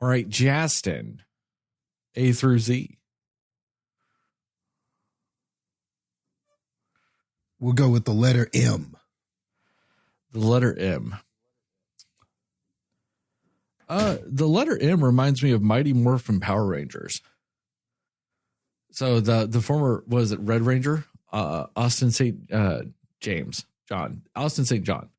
All right, Jastin, A through Z. We'll go with the letter M. The letter M. The letter M reminds me of Mighty Morphin Power Rangers. So the former, was it Red Ranger? Austin St. John. Austin St. John.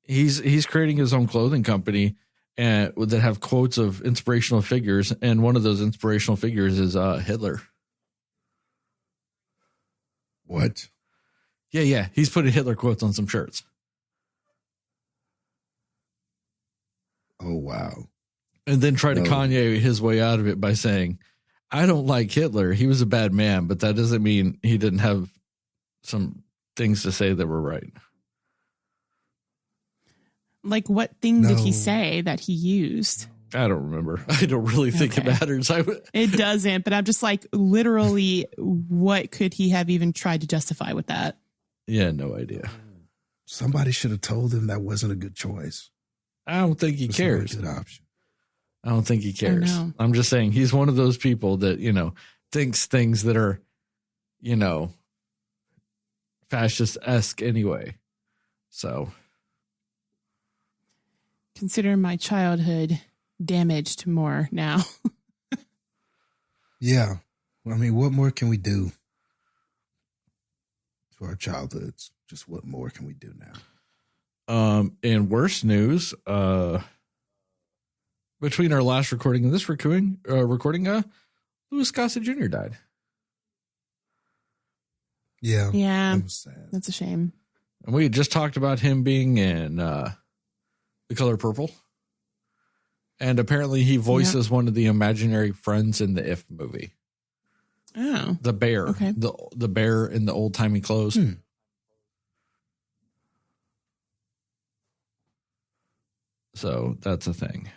He's creating his own clothing company and that have quotes of inspirational figures, and one of those inspirational figures is Hitler. What? Yeah. He's putting Hitler quotes on some shirts. Oh, wow. And then try to Kanye his way out of it by saying, I don't like Hitler. He was a bad man, but that doesn't mean he didn't have some things to say that were right. Like, what thing did he say that he used? I don't remember. I don't really think it matters. It doesn't, but I'm just like, literally, what could he have even tried to justify with that? Yeah, no idea. Somebody should have told him that wasn't a good choice. I don't think he cares. Good option. I don't think he cares. I'm just saying he's one of those people that, thinks things that are, fascist-esque anyway. So. Consider my childhood damaged more now. Yeah. I mean, what more can we do to our childhoods? Just what more can we do now? In worse news, between our last recording and this recording, Louis Gossett Jr. died. Yeah. Yeah. That was sad. That's a shame. And we had just talked about him being in The Color Purple. And apparently he voices one of the imaginary friends in the If movie. Oh. The bear. Okay. The bear in the old-timey clothes. So that's a thing.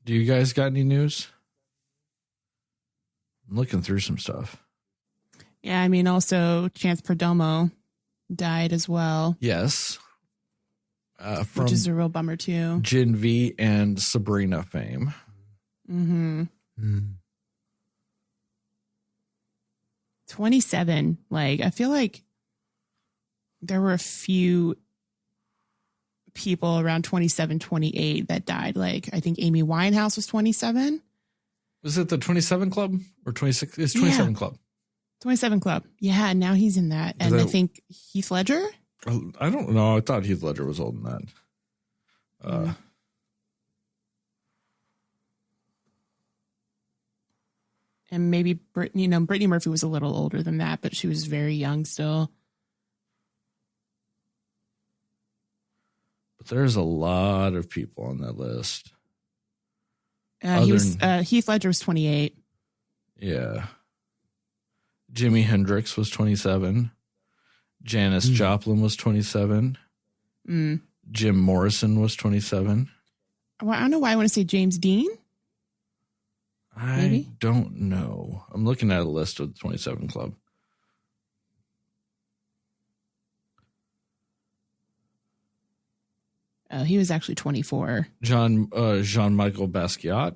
Do you guys got any news? I'm looking through some stuff. Yeah, I mean, also Chance Perdomo died as well. Yes. Which is a real bummer too. Gen V and Sabrina fame. Mm-hmm. 27. Like, I feel like there were a few people around 27, 28 that died. Like, I think Amy Winehouse was 27. Was it the 27 Club or 26? It's 27 Club. 27 Club. Yeah, and now he's in that. And I think Heath Ledger? I don't know. I thought Heath Ledger was older than that. And maybe Brittany Murphy was a little older than that, but she was very young still. But there's a lot of people on that list. Heath Ledger was 28. Yeah. Jimi Hendrix was 27. Janis Joplin was 27. Jim Morrison was 27. Well, I don't know why I want to say James Dean. I don't know. I'm looking at a list of the 27 Club. He was actually 24. Jean-Michel Basquiat.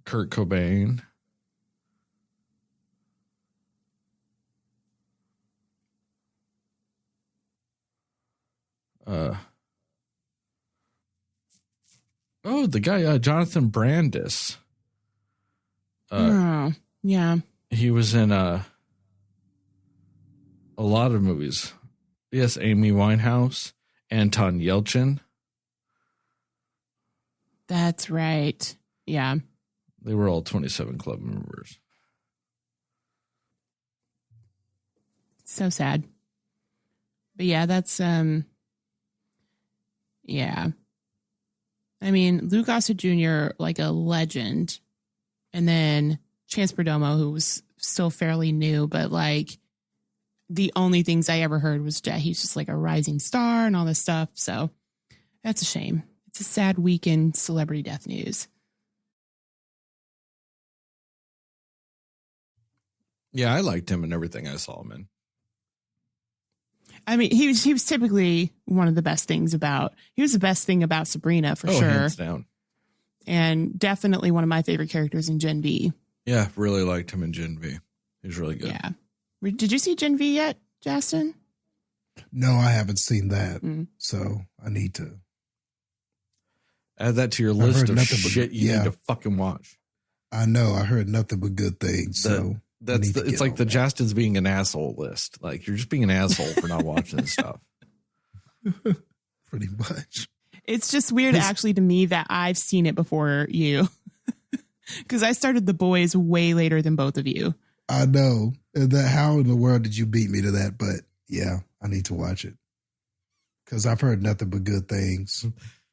Kurt Cobain. The guy, Jonathan Brandis. Yeah. He was in a lot of movies. Yes, Amy Winehouse, Anton Yelchin. That's right. Yeah. They were all 27 Club members. So sad. But yeah, that's yeah. I mean, Lou Gossett Jr., like a legend. And then Chance Perdomo, who was still fairly new, but like the only things I ever heard was that he's just like a rising star and all this stuff. So that's a shame. It's a sad week in celebrity death news. Yeah, I liked him in everything I saw him in. I mean, he was typically one of the best things about. He was the best thing about Sabrina for sure, hands down, and definitely one of my favorite characters in Gen V. Yeah, really liked him in Gen V. He's really good. Yeah, did you see Gen V yet, Jastin? No, I haven't seen that, so I need to add that to your list of shit you need to fucking watch. I know. I heard nothing but good things. It's like the Jastin's being an asshole list. Like, you're just being an asshole for not watching this stuff. Pretty much. It's just weird, actually, to me that I've seen it before you, because I started The Boys way later than both of you. I know. How in the world did you beat me to that? But yeah, I need to watch it because I've heard nothing but good things.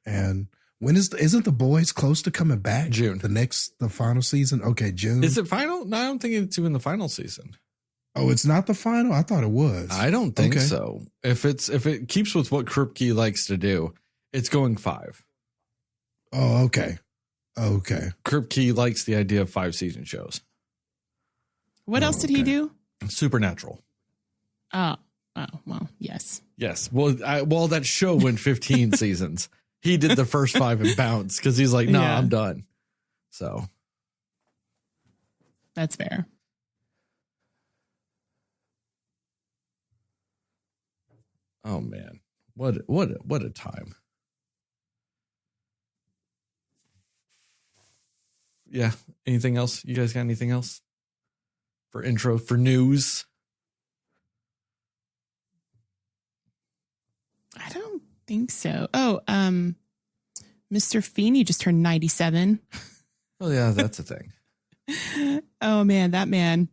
And when isn't The Boys close to coming back? June. The final season? Okay, June. Is it final? No, I don't think it's even the final season. Oh, it's not the final? I thought it was. I don't think so. If it keeps with what Kripke likes to do, it's going 5. Oh, okay. Okay. Kripke likes the idea of 5-season shows. What else did he do? Supernatural. Oh, well, yes. Yes. Well, that show went 15 seasons. He did the first 5 and bounced because he's like, nah, I'm done. So. That's fair. Oh, man. What a time. Yeah. Anything else? You guys got anything else? For intro, for news? I don't think so. Oh, Mr. Feeney just turned 97. Oh yeah, that's a thing. Oh man, that man.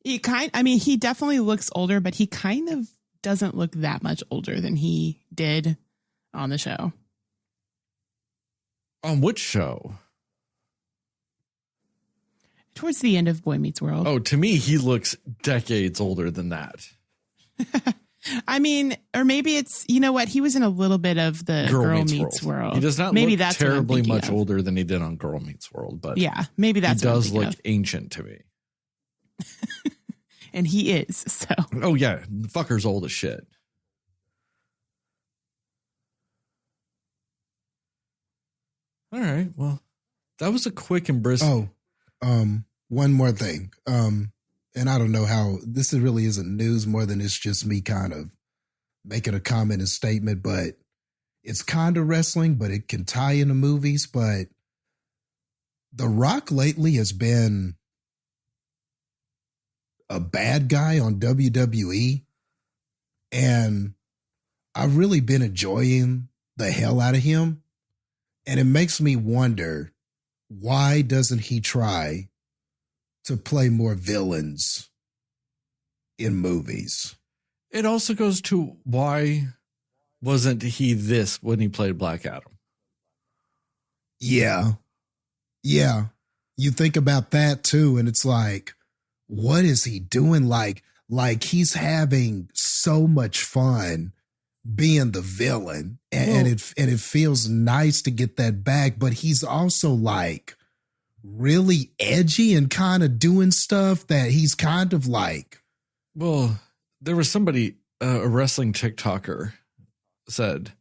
He definitely looks older, but he kind of doesn't look that much older than he did on the show. On which show? Towards the end of Boy Meets World. Oh, to me, he looks decades older than that. I mean, or maybe it's, you know what? He was in a little bit of the Girl Meets World. He does not look terribly much older than he did on Girl Meets World, but yeah, maybe that's he does look ancient to me. And he is, so. Oh yeah, the fucker's old as shit. All right, well, that was a quick and brisk. Oh, one more thing. And I don't know how this really isn't news more than it's just me kind of making a comment and statement, but it's kind of wrestling, but it can tie into movies. But The Rock lately has been a bad guy on WWE. And I've really been enjoying the hell out of him. And it makes me wonder, why doesn't he try to play more villains in movies? It also goes to, why wasn't he this when he played Black Adam? Yeah. Yeah. You think about that too, and it's like, what is he doing? Like he's having so much fun being the villain, and it feels nice to get that back, but he's also like really edgy and kind of doing stuff that he's kind of like. Well, there was somebody, a wrestling TikToker said,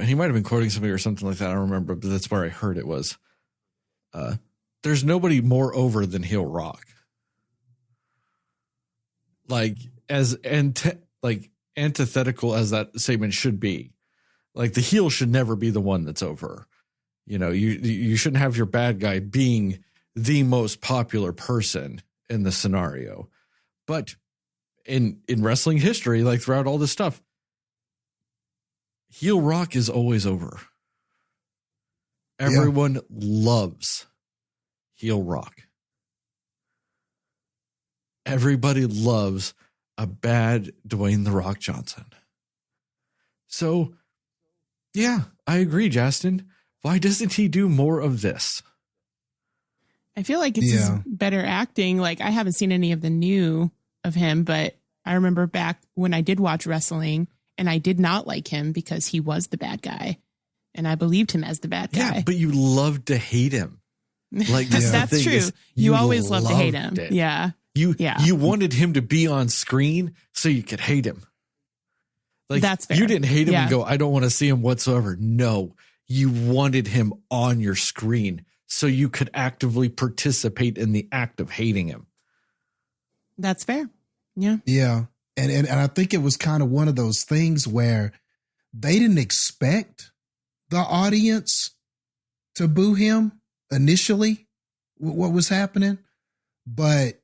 he might have been quoting somebody or something like that. I don't remember, but that's where I heard it was. There's nobody more over than heel Rock. Like, antithetical as that statement should be. Like, the heel should never be the one that's over. You know, you shouldn't have your bad guy being the most popular person in the scenario. But in wrestling history, like throughout all this stuff, heel Rock is always over. Everyone loves heel Rock. Everybody loves a bad Dwayne "The Rock" Johnson. So, yeah, I agree, Jastin. Why doesn't he do more of this? I feel like it's his better acting. Like, I haven't seen any of the new of him, but I remember back when I did watch wrestling and I did not like him because he was the bad guy. And I believed him as the bad guy. Yeah, but you loved to hate him. Like, that's true. You always love to hate him. It. Yeah. You wanted him to be on screen so you could hate him. Like, that's fair. You didn't hate him Yeah. and go, I don't want to see him whatsoever. No, you wanted him on your screen so you could actively participate in the act of hating him. That's fair. Yeah. Yeah. And I think it was kind of one of those things where they didn't expect the audience to boo him initially, what was happening. But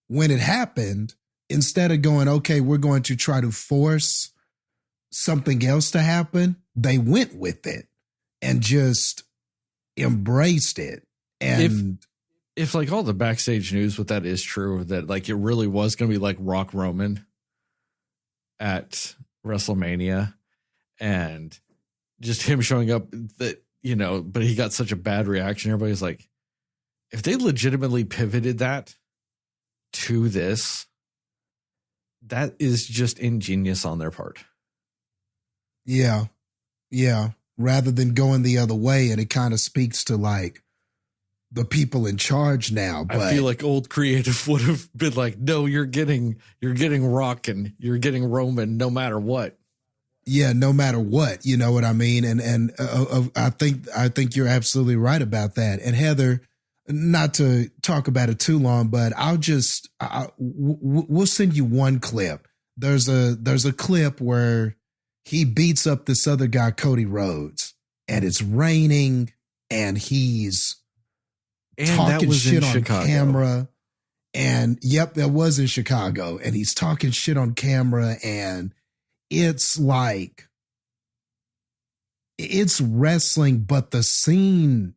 when it happened, instead of going, okay, we're going to try to force something else to happen, they went with it and just embraced it. And if like all the backstage news with that is true, that like it really was going to be like Rock Roman at WrestleMania and just him showing up, that, you know, but he got such a bad reaction. Everybody's like, if they legitimately pivoted that to this, that is just ingenious on their part. yeah, yeah, rather than going the other way. And it kind of speaks to like the people in charge now. But I feel like old creative would have been like, no, you're getting Rock and you're getting Roman no matter what. yeah, no matter what, you know what I mean? And I think you're absolutely right about that. And Heather, not to talk about it too long, but we'll send you one clip. There's a clip where he beats up this other guy, Cody Rhodes, and it's raining and he's talking shit on camera. And yep, that was in Chicago. And he's talking shit on camera, and it's like, it's wrestling, but the scene,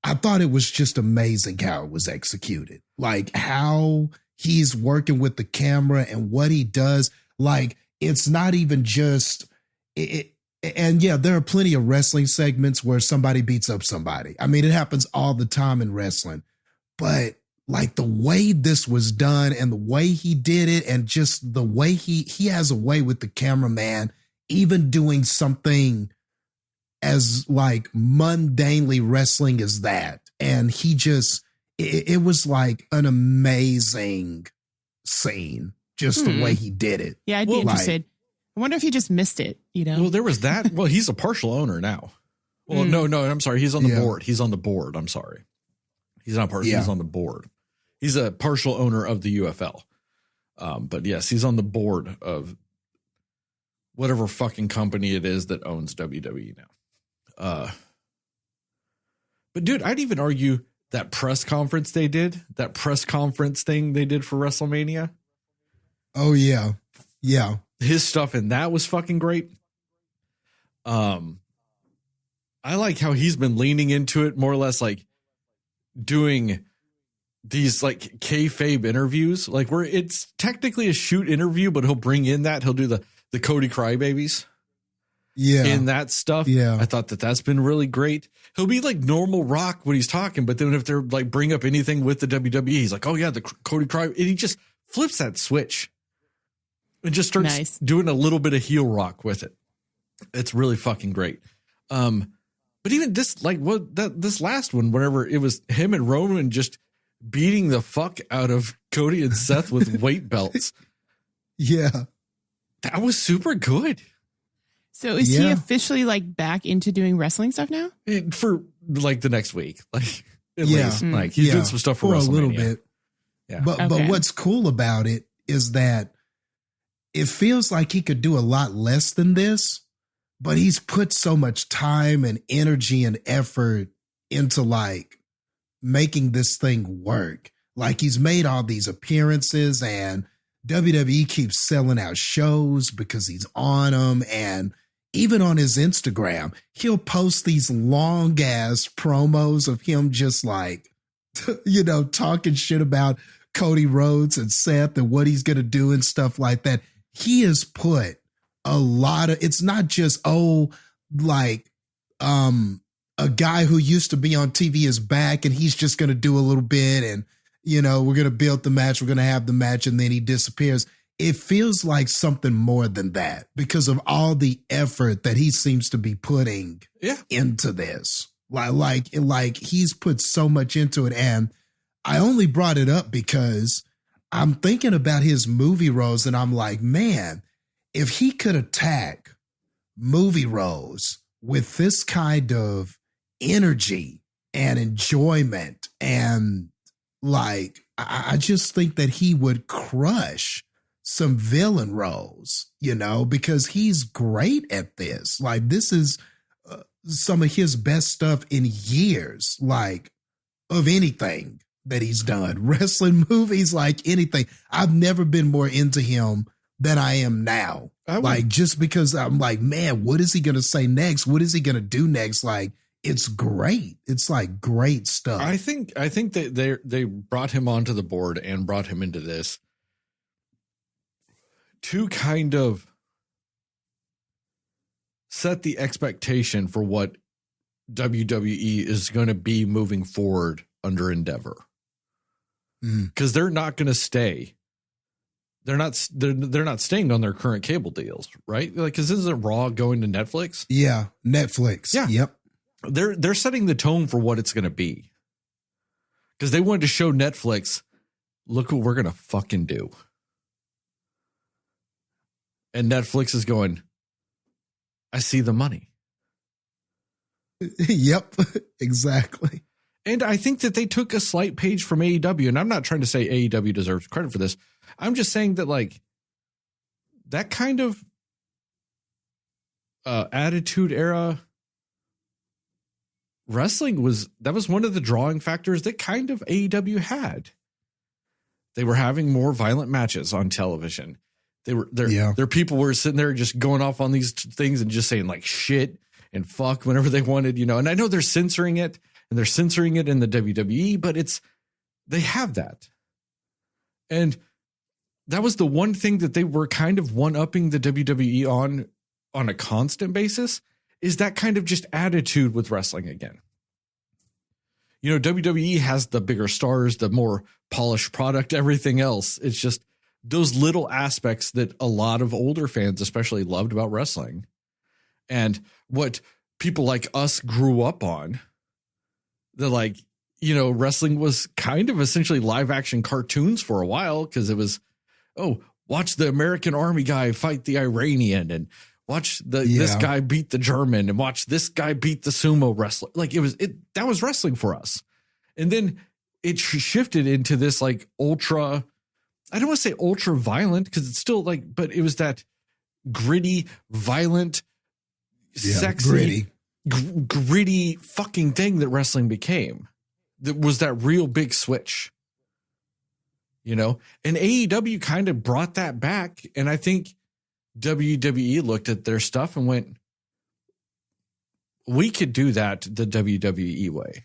I thought it was just amazing how it was executed. Like how he's working with the camera and what he does. Like, it's not even just it. And yeah, there are plenty of wrestling segments where somebody beats up somebody. I mean, it happens all the time in wrestling, but like the way this was done and the way he did it, and just the way he has a way with the cameraman, even doing something as like mundanely wrestling as that. And he just, it was like an amazing scene, just the way he did it. Yeah, I'd be interested. I wonder if he just missed it, you know? Well, there was that. Well, he's a partial owner now. Well, no, I'm sorry. He's on the board. He's on the board. I'm sorry. He's not partial. He's on the board. He's a partial owner of the UFL. But yes, he's on the board of whatever fucking company it is that owns WWE now. But dude, I'd even argue that press conference thing they did for WrestleMania. Oh yeah. Yeah. His stuff in that was fucking great. I like how he's been leaning into it, more or less like doing these like kayfabe interviews, like where it's technically a shoot interview, but he'll bring in that he'll do the Cody Crybabies. Yeah. In that stuff. Yeah. I thought that's been really great. He'll be like normal Rock when he's talking, but then if they're like bring up anything with the WWE, he's like, oh yeah, the Cody Cry, and he just flips that switch and just starts doing a little bit of heel Rock with it. It's really fucking great. But even this, like this last one, whenever it was him and Roman just beating the fuck out of Cody and Seth with weight belts. Yeah. That was super good. So is he officially like back into doing wrestling stuff now? For like the next week. Like at least. Like he's doing some stuff for WrestleMania. A little bit. Yeah. But what's cool about it is that it feels like he could do a lot less than this, but he's put so much time and energy and effort into like making this thing work. Like he's made all these appearances, and WWE keeps selling out shows because he's on them. And even on his Instagram, he'll post these long ass promos of him just like, you know, talking shit about Cody Rhodes and Seth and what he's going to do and stuff like that. He has put a lot of, it's not just, like, a guy who used to be on TV is back and he's just going to do a little bit and, you know, we're going to build the match. We're going to have the match and then he disappears. It feels like something more than that because of all the effort that he seems to be putting into this. Like he's put so much into it. And I only brought it up because I'm thinking about his movie roles and I'm like, man, if he could attack movie roles with this kind of energy and enjoyment, and like, I just think that he would crush some villain roles, you know, because he's great at this. Like, this is some of his best stuff in years, like, of anything that he's done. Wrestling, movies, like anything. I've never been more into him than I am now. Like, just because I'm like, man, what is he going to say next? What is he going to do next? Like, it's great. It's like great stuff. I think that they brought him onto the board and brought him into this to kind of set the expectation for what WWE is going to be moving forward under Endeavor. Because they're not going to stay. They're not staying on their current cable deals, right? Like, because isn't Raw going to Netflix? Yeah, Netflix. Yeah. Yep. They're setting the tone for what it's going to be. Because they wanted to show Netflix, look what we're going to fucking do. And Netflix is going, I see the money. Yep, exactly. And I think that they took a slight page from AEW, and I'm not trying to say AEW deserves credit for this. I'm just saying that, like, that kind of attitude era wrestling was one of the drawing factors that kind of AEW had. They were having more violent matches on television. Their people were sitting there just going off on these things and just saying like shit and fuck whenever they wanted, you know. And I know they're censoring it, and they're censoring it in the WWE, but they have that. And that was the one thing that they were kind of one-upping the WWE on a constant basis, is that kind of just attitude with wrestling again. You know, WWE has the bigger stars, the more polished product, everything else. It's just those little aspects that a lot of older fans especially loved about wrestling. And what people like us grew up on, that, like, you know, wrestling was kind of essentially live action cartoons for a while, because it was, oh, watch the American Army guy fight the Iranian, and watch this guy beat the German, and watch this guy beat the sumo wrestler. Like, that was wrestling for us. And then it shifted into this like ultra, I don't want to say ultra violent, because it's still like, but it was that gritty, violent, sexy, gritty fucking thing that wrestling became. That was that real big switch, you know. And AEW kind of brought that back, and I think WWE looked at their stuff and went, we could do that the WWE way.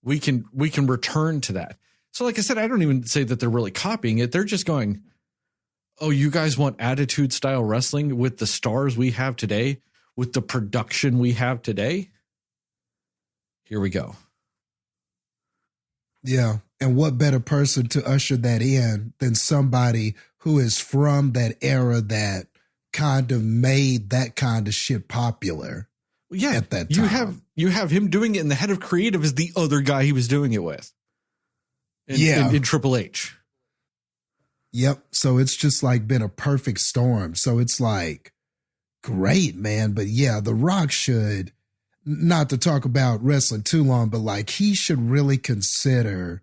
We can return to that. So like I said, I don't even say that they're really copying it. They're just going, oh, you guys want attitude style wrestling with the stars we have today, with the production we have today? Here we go. Yeah. And what better person to usher that in than somebody who is from that era that kind of made that kind of shit popular. Yeah. At that time. You have him doing it, and the head of creative is the other guy he was doing it with. In Triple H. Yep. So it's just like been a perfect storm. So it's like, great, man. But yeah, The Rock should, not to talk about wrestling too long, but like he should really consider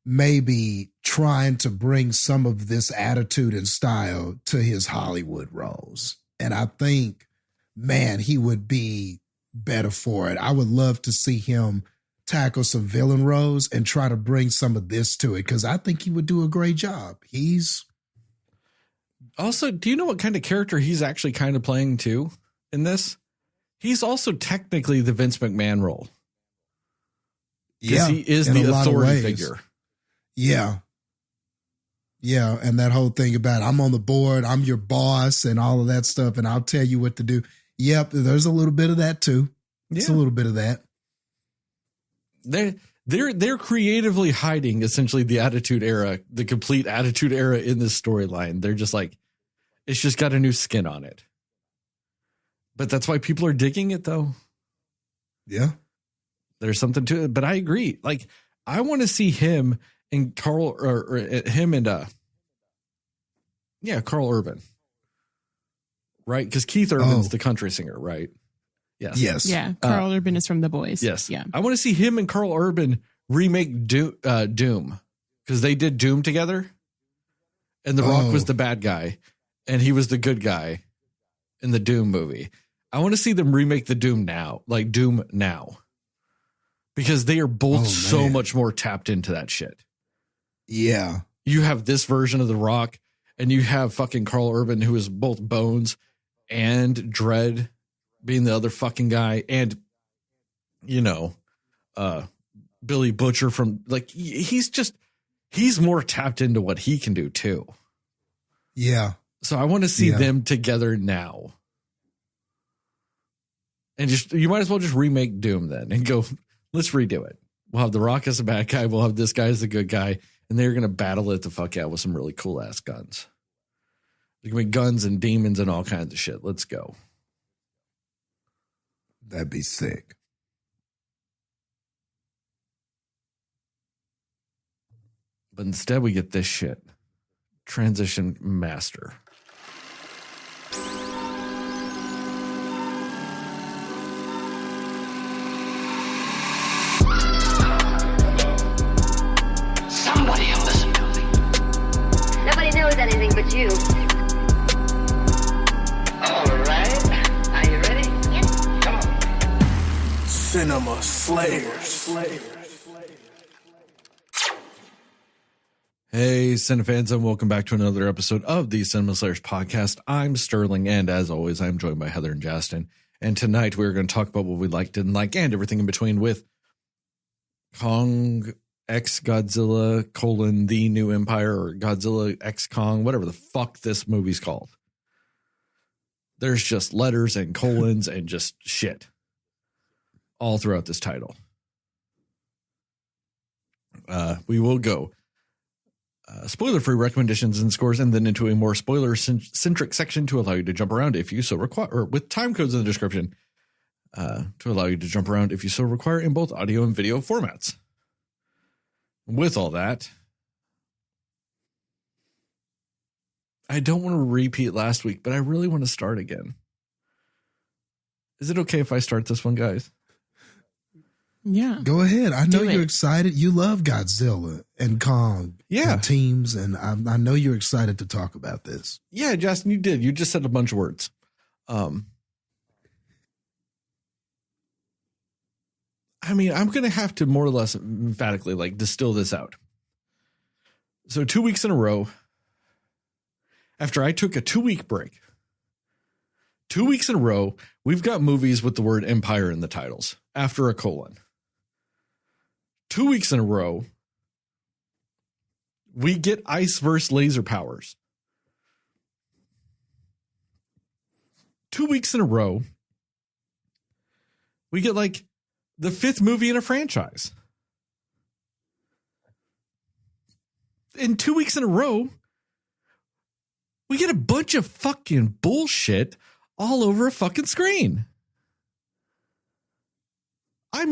maybe trying to bring some of this attitude and style to his Hollywood roles. And I think, man, he would be better for it. I would love to see him tackle some villain roles and try to bring some of this to it, because I think he would do a great job. He's also, do you know what kind of character he's actually kind of playing too in this? He's also technically the Vince McMahon role. Because he is the authority figure. Yeah. Yeah. And that whole thing about I'm on the board, I'm your boss, and all of that stuff, and I'll tell you what to do. Yep. There's a little bit of that too. It's a little bit of that. They're creatively hiding essentially the attitude era, the complete attitude era in this storyline. They're just like, it's just got a new skin on it. But that's why people are digging it, though. Yeah. There's something to it. But I agree. Like, I want to see him and Carl Urban. right? Because Keith Urban's the country singer, right? Yes. Yes. Yeah. Carl Urban is from The Boys. Yes. Yeah. I want to see him and Carl Urban remake Doom because they did Doom together. And The Rock was the bad guy and he was the good guy in the Doom movie. I want to see them remake the Doom now, like Doom now, because they are both so much more tapped into that shit. Yeah. You have this version of The Rock and you have fucking Carl Urban, who is both Bones and Dread being the other fucking guy. And, you know, Billy Butcher from like, he's more tapped into what he can do too. Yeah. So I want to see them together now. And you might as well just remake Doom then and go, let's redo it. We'll have The Rock as a bad guy. We'll have this guy as the good guy. And they're going to battle it the fuck out with some really cool ass guns. There's going to be guns and demons and all kinds of shit. Let's go. That'd be sick. But instead we get this shit. Transition Master. Somebody will listen to me. Nobody knows anything but you. All right. Are you ready? Yep. Come on. Cinema Slayers. Hey, Cinefans, and welcome back to another episode of the Cinema Slayers podcast. I'm Sterling, and as always, I'm joined by Heather and Jastin. And tonight we're going to talk about what we liked, didn't like, and everything in between with Kong X Godzilla, The New Empire, or Godzilla X Kong, whatever the fuck this movie's called. There's just letters and colons and just shit all throughout this title. We will go spoiler-free recommendations and scores, and then into a more spoiler-centric section to allow you to jump around if you so require, or with time codes in the description to allow you to jump around if you so require in both audio and video formats. With all that, I don't want to repeat last week, but I really want to start again. Is it okay if I start this one, guys? Yeah. Go ahead. I know Do you're it. excited. You love Godzilla and Kong and teams, and I know you're excited to talk about this. Yeah, Justin, you did. You just said a bunch of words. I mean, I'm going to have to more or less emphatically like distill this out. So 2 weeks in a row, after I took a 2-week break, 2 weeks in a row, we've got movies with the word Empire in the titles after a colon. 2 weeks in a row, we get ice versus laser powers. 2 weeks in a row, we get like the 5th movie in a franchise. In 2 weeks in a row, we get a bunch of fucking bullshit all over a fucking screen. I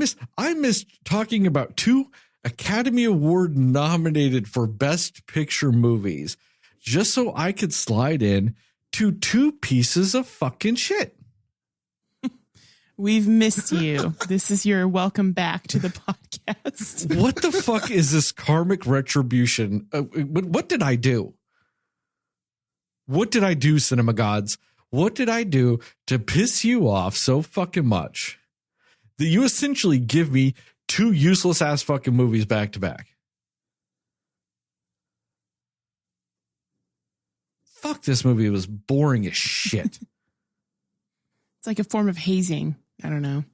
missed talking about 2 Academy Award nominated for Best Picture movies just so I could slide in to 2 pieces of fucking shit. We've missed you. This is your welcome back to the podcast. What the fuck is this karmic retribution? What did I do? What did I do, cinema gods? What did I do to piss you off so fucking much that you essentially give me 2 useless ass fucking movies back to back? Fuck, this movie was boring as shit. It's like a form of hazing. I don't know.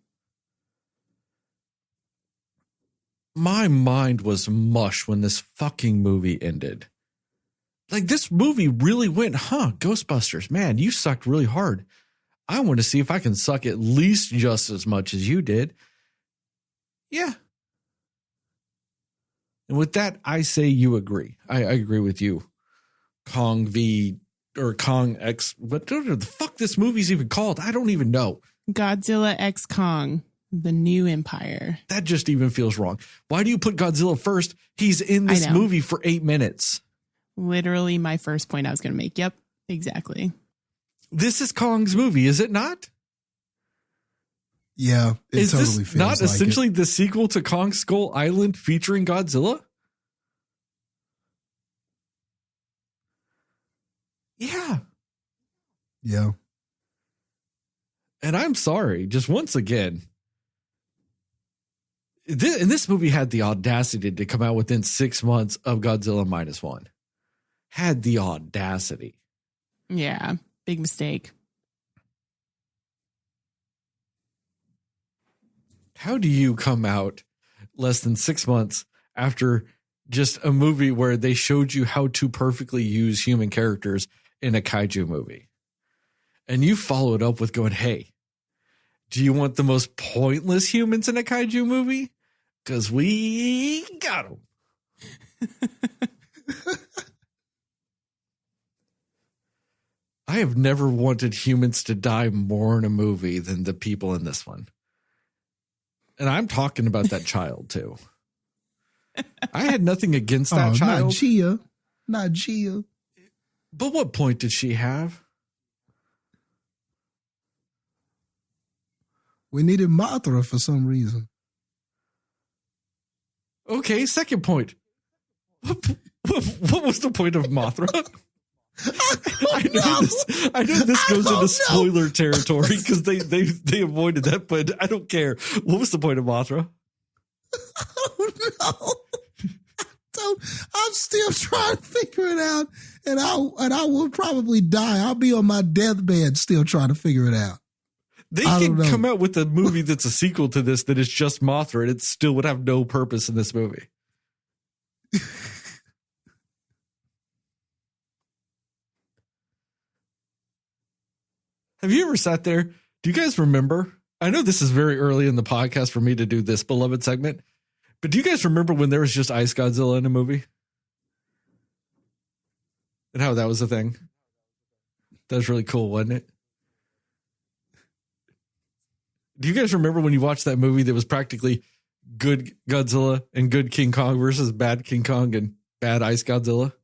My mind was mush when this fucking movie ended. Like, this movie really went, Ghostbusters, man, you sucked really hard. I want to see if I can suck at least just as much as you did. Yeah. And with that, I say you agree. I agree with you. Kong X, whatever the fuck this movie's even called. I don't even know. Godzilla X Kong, The New Empire. That just even feels wrong. Why do you put Godzilla first? He's in this movie for 8 minutes. Literally my first point I was going to make. Yep, exactly. This is Kong's movie, is it not? Yeah, it Is totally this feels not like essentially it. the sequel to Kong Skull Island featuring Godzilla? Yeah. Yeah. And I'm sorry, just once again, this movie had the audacity to come out within 6 months of Godzilla -1. Had the audacity. Yeah, big mistake. How do you come out less than 6 months after just a movie where they showed you how to perfectly use human characters in a kaiju movie? And you follow it up with going, hey, do you want the most pointless humans in a kaiju movie? Because we got them. I have never wanted humans to die more in a movie than the people in this one. And I'm talking about that child too. I had nothing against that child. Not Gia. Not Gia. But what point did she have? We needed Mothra for some reason. Okay, second point. What was the point of Mothra? I know this goes into spoiler territory because they avoided that, but I don't care. What was the point of Mothra? I don't know. I'm still trying to figure it out, and I will probably die. I'll be on my deathbed still trying to figure it out. They can come out with a movie that's a sequel to this that is just Mothra, and it still would have no purpose in this movie. Have you ever sat there? Do you guys remember? I know this is very early in the podcast for me to do this beloved segment, but do you guys remember when there was just Ice Godzilla in a movie? And how that was a thing? That was really cool, wasn't it? Do you guys remember when you watched that movie that was practically good Godzilla and good King Kong versus bad King Kong and bad Ice Godzilla?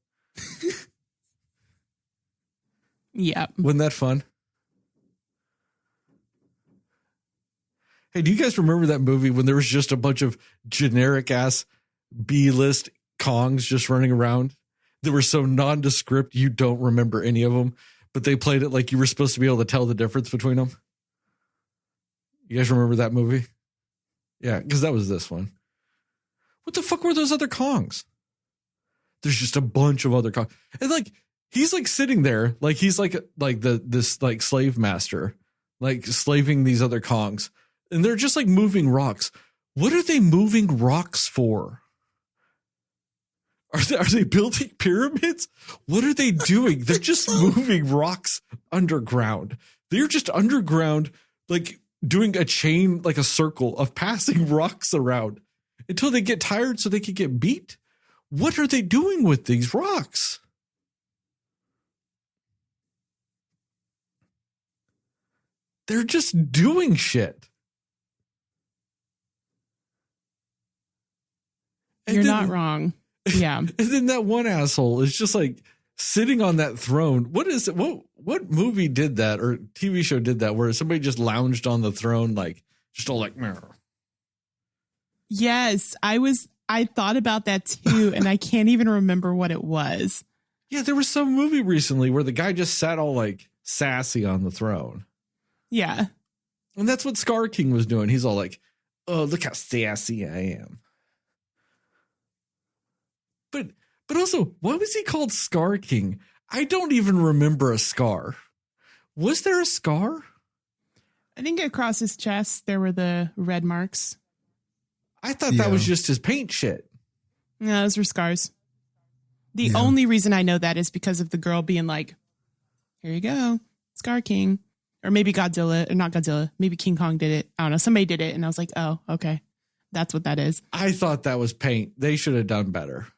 Yeah. Wasn't that fun? Hey, do you guys remember that movie when there was just a bunch of generic ass B-list Kongs just running around? They were so nondescript you don't remember any of them, but they played it like you were supposed to be able to tell the difference between them. You guys remember that movie? Yeah, because that was this one. What the fuck were those other Kongs? There's just a bunch of other Kongs. And like, he's like sitting there, like he's like this like slave master, like slaving these other Kongs. And they're just like moving rocks. What are they moving rocks for? Are they building pyramids? What are they doing? They're just moving rocks underground. They're just underground, like doing a chain, like a circle of passing rocks around until they get tired so they can get beat. What are they doing with these rocks? They're just doing shit. You're not wrong. Yeah. And then that one asshole is just like sitting on that throne. What is it? What movie did that or TV show did that where somebody just lounged on the throne, like just all like, meh. Yes, I thought about that too, and I can't even remember what it was. Yeah, there was some movie recently where the guy just sat all like sassy on the throne. Yeah. And that's what Scar King was doing. He's all like, oh, look how sassy I am. But also, why was he called Scar King? I don't even remember a scar. Was there a scar? I think across his chest, there were the red marks. I thought that was just his paint shit. No, those were scars. The only reason I know that is because of the girl being like, here you go, Scar King. Or maybe Godzilla, or not Godzilla, maybe King Kong did it. I don't know. Somebody did it. And I was like, oh, okay. That's what that is. I thought that was paint. They should have done better.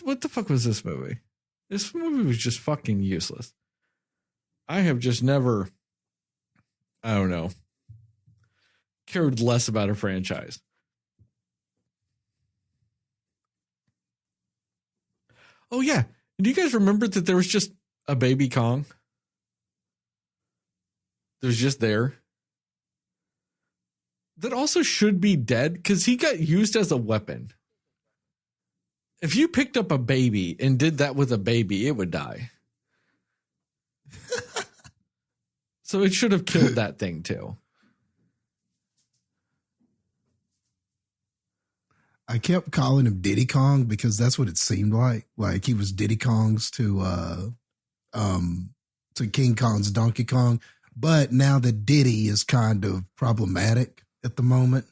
What the fuck was this movie? This movie was just fucking useless. I have just never, I don't know, cared less about a franchise. Oh, yeah. Do you guys remember that there was just a baby Kong? That was just there. That also should be dead because he got used as a weapon. If you picked up a baby and did that with a baby, it would die. So it should have killed that thing too. I kept calling him Diddy Kong because that's what it seemed like. Like he was Diddy Kong's to King Kong's Donkey Kong. But now that Diddy is kind of problematic at the moment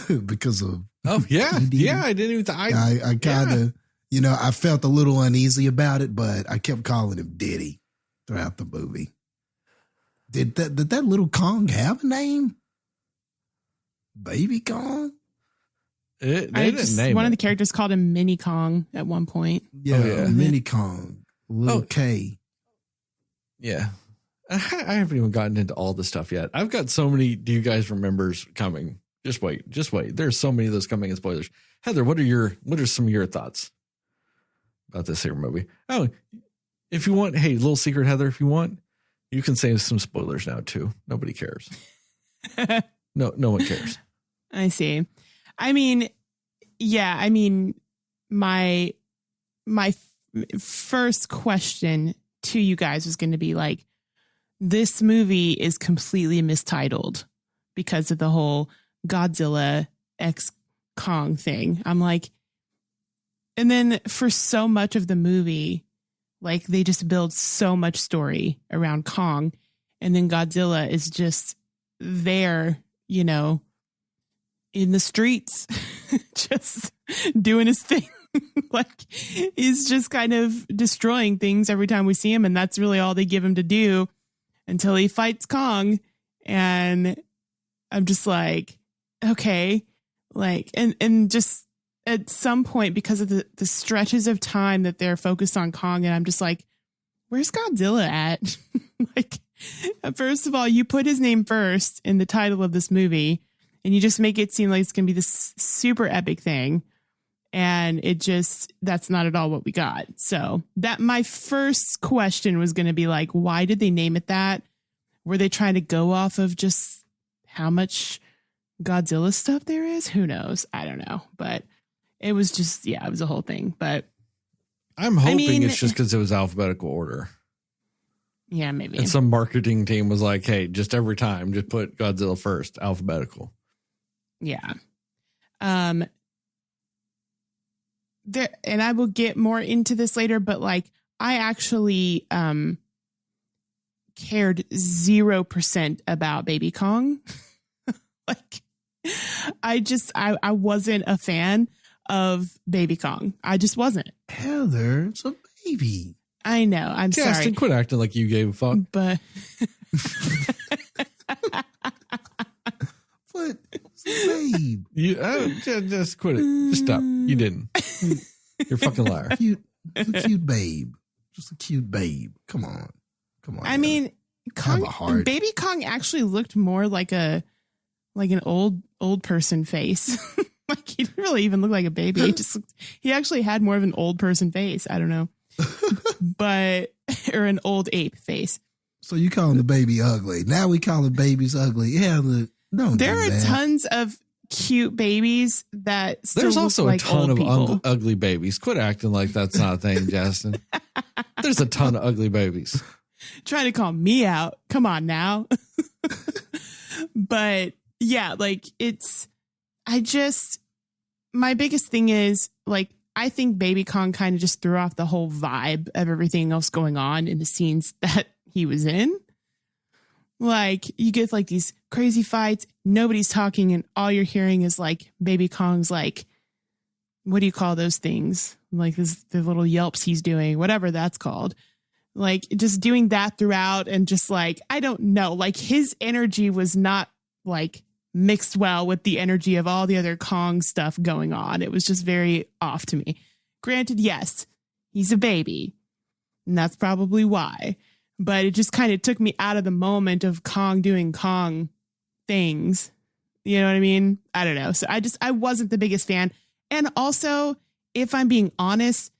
because of yeah, I didn't even. I kind of I felt a little uneasy about it, but I kept calling him Diddy throughout the movie. Did that little Kong have a name? Baby Kong? One of the characters called him Mini Kong at one point. Yeah, Mini Kong, little K. Yeah. I haven't even gotten into all the stuff yet. I've got so many Do You Guys Remembers coming. Just wait. There's so many of those coming in spoilers. Heather, what are some of your thoughts about this here movie? Oh, if you want, hey, little secret, Heather, if you want, you can say some spoilers now too. Nobody cares. No one cares. I see. I mean, yeah, my first question to you guys was going to be like, this movie is completely mistitled because of the whole Godzilla X Kong thing. I'm like, and then for so much of the movie, like they just build so much story around Kong, and then Godzilla is just there, in the streets, just doing his thing. Like he's just kind of destroying things every time we see him. And that's really all they give him to do until he fights Kong. And I'm just like, okay, like, and just at some point, because of the stretches of time that they're focused on Kong, and I'm just like, where's Godzilla at? Like, first of all, you put his name first in the title of this movie, and you just make it seem like it's going to be this super epic thing. And that's not at all what we got. So that my first question was going to be like, why did they name it that? Were they trying to go off of just how much Godzilla stuff there is? Who knows? I don't know. But it was just, it was a whole thing. But I'm hoping it's just because it was alphabetical order. Yeah, maybe. And some marketing team was like, hey, just every time, just put Godzilla first, alphabetical. Yeah. There, and I will get more into this later, but like I actually cared 0% about Baby Kong. Like I wasn't a fan of Baby Kong. I just wasn't. Heather, it's a baby. I know. I'm sorry. Jastin, quit acting like you gave a fuck. But What? Babe. You just quit it. Just stop. You didn't. You're a fucking liar. It's a cute babe. Just a cute babe. Come on. I mean, Baby Kong actually looked more like an old person face. Like he didn't really even look like a baby. He actually had more of an old person face. I don't know. Or an old ape face. So you calling the baby ugly. Now we calling babies ugly. Yeah, there are tons of cute babies that still There's look also like a ton old of people. ugly babies. Quit acting like that's not a thing, Jastin. There's a ton of ugly babies. Trying to call me out. Come on now. But yeah, like my biggest thing is like, I think Baby Kong kind of just threw off the whole vibe of everything else going on in the scenes that he was in. Like you get like these crazy fights, nobody's talking, and all you're hearing is like Baby Kong's like, what do you call those things? Like the little yelps he's doing, whatever that's called. Like just doing that throughout, and just like, I don't know, like his energy was not like mixed well with the energy of all the other Kong stuff going on. It was just very off to me. Granted, yes, he's a baby, and that's probably why. But it just kind of took me out of the moment of Kong doing Kong things. You know what I mean? I don't know. So I wasn't the biggest fan. And also, if I'm being honest,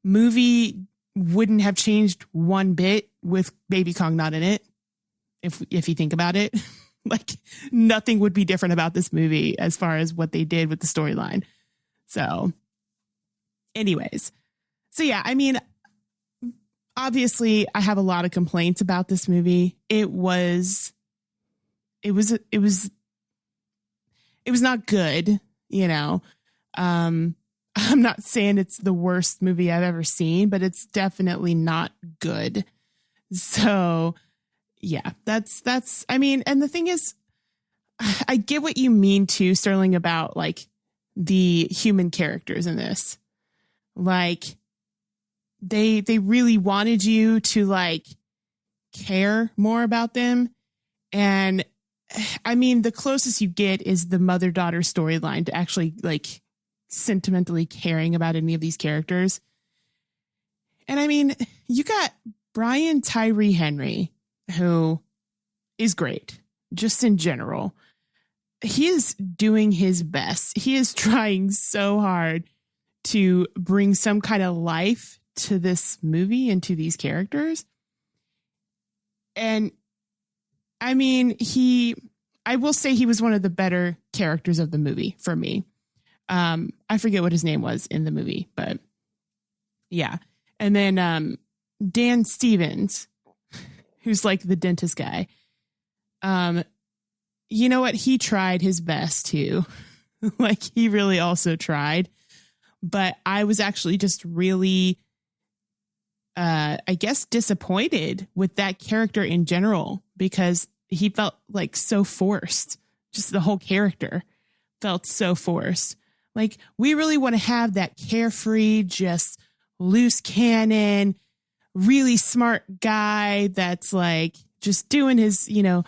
movie wouldn't have changed one bit with Baby Kong not in it. If you think about it, like nothing would be different about this movie as far as what they did with the storyline. So anyways, so yeah, I mean, obviously I have a lot of complaints about this movie. It was not good, you know. I'm not saying it's the worst movie I've ever seen, but it's definitely not good. So yeah, that's, I mean, and the thing is, I get what you mean too, Sterling, about like the human characters in this. Like they really wanted you to like care more about them. And I mean, the closest you get is the mother-daughter storyline to actually like sentimentally caring about any of these characters. And I mean, you got Brian Tyree Henry, who is great just in general. He is doing his best. He is trying so hard to bring some kind of life to this movie and to these characters. And I mean, I will say he was one of the better characters of the movie for me. I forget what his name was in the movie, but yeah. And then Dan Stevens, who's like the dentist guy. You know what? He tried his best too. Like he really also tried, but I was actually just really, I guess, disappointed with that character in general, because he felt like so forced. Just the whole character felt so forced. Like we really want to have that carefree, just loose cannon, really smart guy that's like just doing his, you know,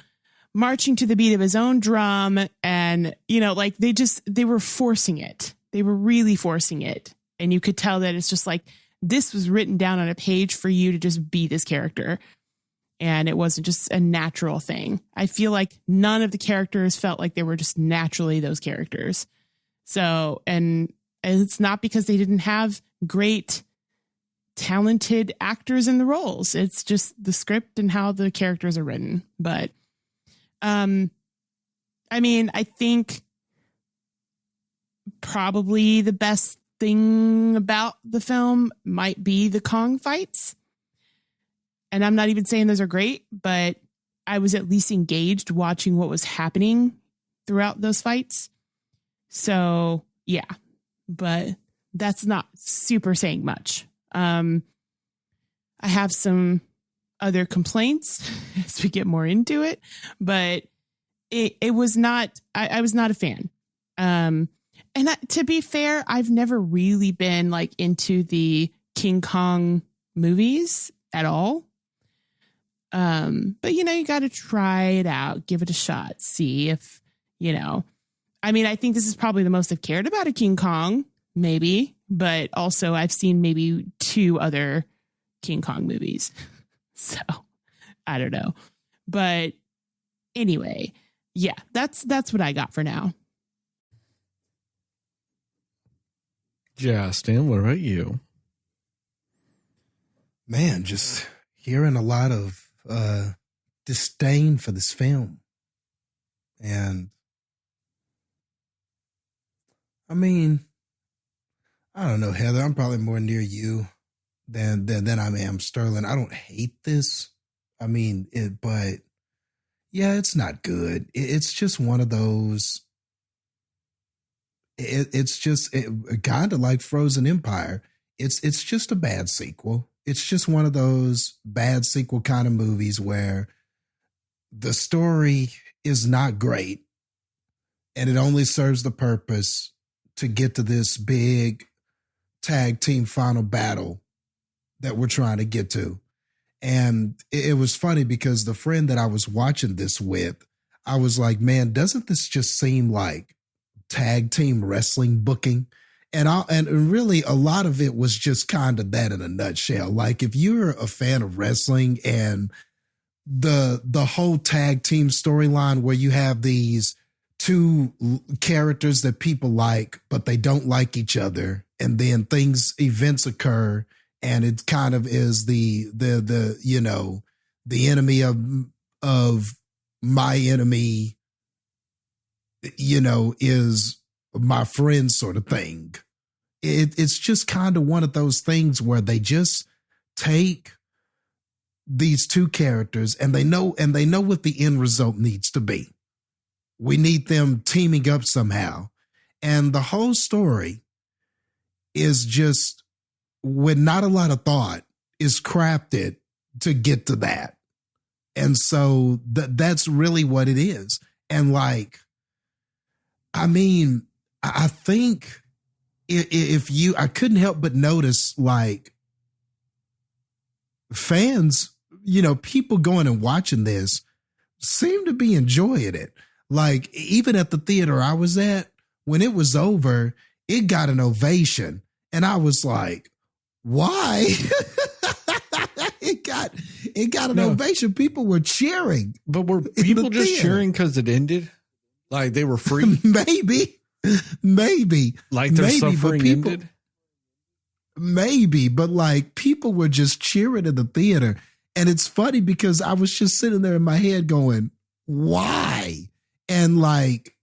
marching to the beat of his own drum. And, you know, like they were forcing it. They were really forcing it. And you could tell that it's just like, this was written down on a page for you to just be this character. And it wasn't just a natural thing. I feel like none of the characters felt like they were just naturally those characters. So, and it's not because they didn't have great, talented actors in the roles. It's just the script and how the characters are written. But, I mean, I think probably the best thing about the film might be the Kong fights. And I'm not even saying those are great, but I was at least engaged watching what was happening throughout those fights. So yeah, but that's not super saying much. I have some other complaints as we get more into it, but it was not, I was not a fan. And to be fair, I've never really been like into the King Kong movies at all. But you know, you got to try it out, give it a shot, see if, you know, I mean, I think this is probably the most I've cared about a King Kong, maybe, but also I've seen maybe 2 other King Kong movies. So I don't know, but anyway, yeah, that's what I got for now. Jastin, what about you? Man, just hearing a lot of disdain for this film. And I mean, I don't know, Heather, I'm probably more near you than I am Sterling. I don't hate this. I mean, but yeah, it's not good. It's just one of those. It's just kind of like Frozen Empire. It's just a bad sequel. It's just one of those bad sequel kind of movies where the story is not great and it only serves the purpose to get to this big tag team final battle that we're trying to get to. And it was funny because the friend that I was watching this with, I was like, man, doesn't this just seem like tag team wrestling booking? And really a lot of it was just kind of that in a nutshell. Like if you're a fan of wrestling and the whole tag team storyline where you have these 2 characters that people like, but they don't like each other. And then events occur and it kind of is the you know, the enemy of my enemy, you know, is my friend sort of thing. It's just kind of one of those things where they just take these two characters and they know what the end result needs to be. We need them teaming up somehow. And the whole story is just, with not a lot of thought, is crafted to get to that. And so that's really what it is. And like, I mean, I think I couldn't help but notice, like, fans, you know, people going and watching this seem to be enjoying it. Like, even at the theater I was at, when it was over, it got an ovation. And I was like, why? It got an ovation. People were cheering. But were people just cheering because it ended? Like they were free? Maybe. Like their suffering ended? Maybe, but like people were just cheering in the theater. And it's funny because I was just sitting there in my head going, why? And like,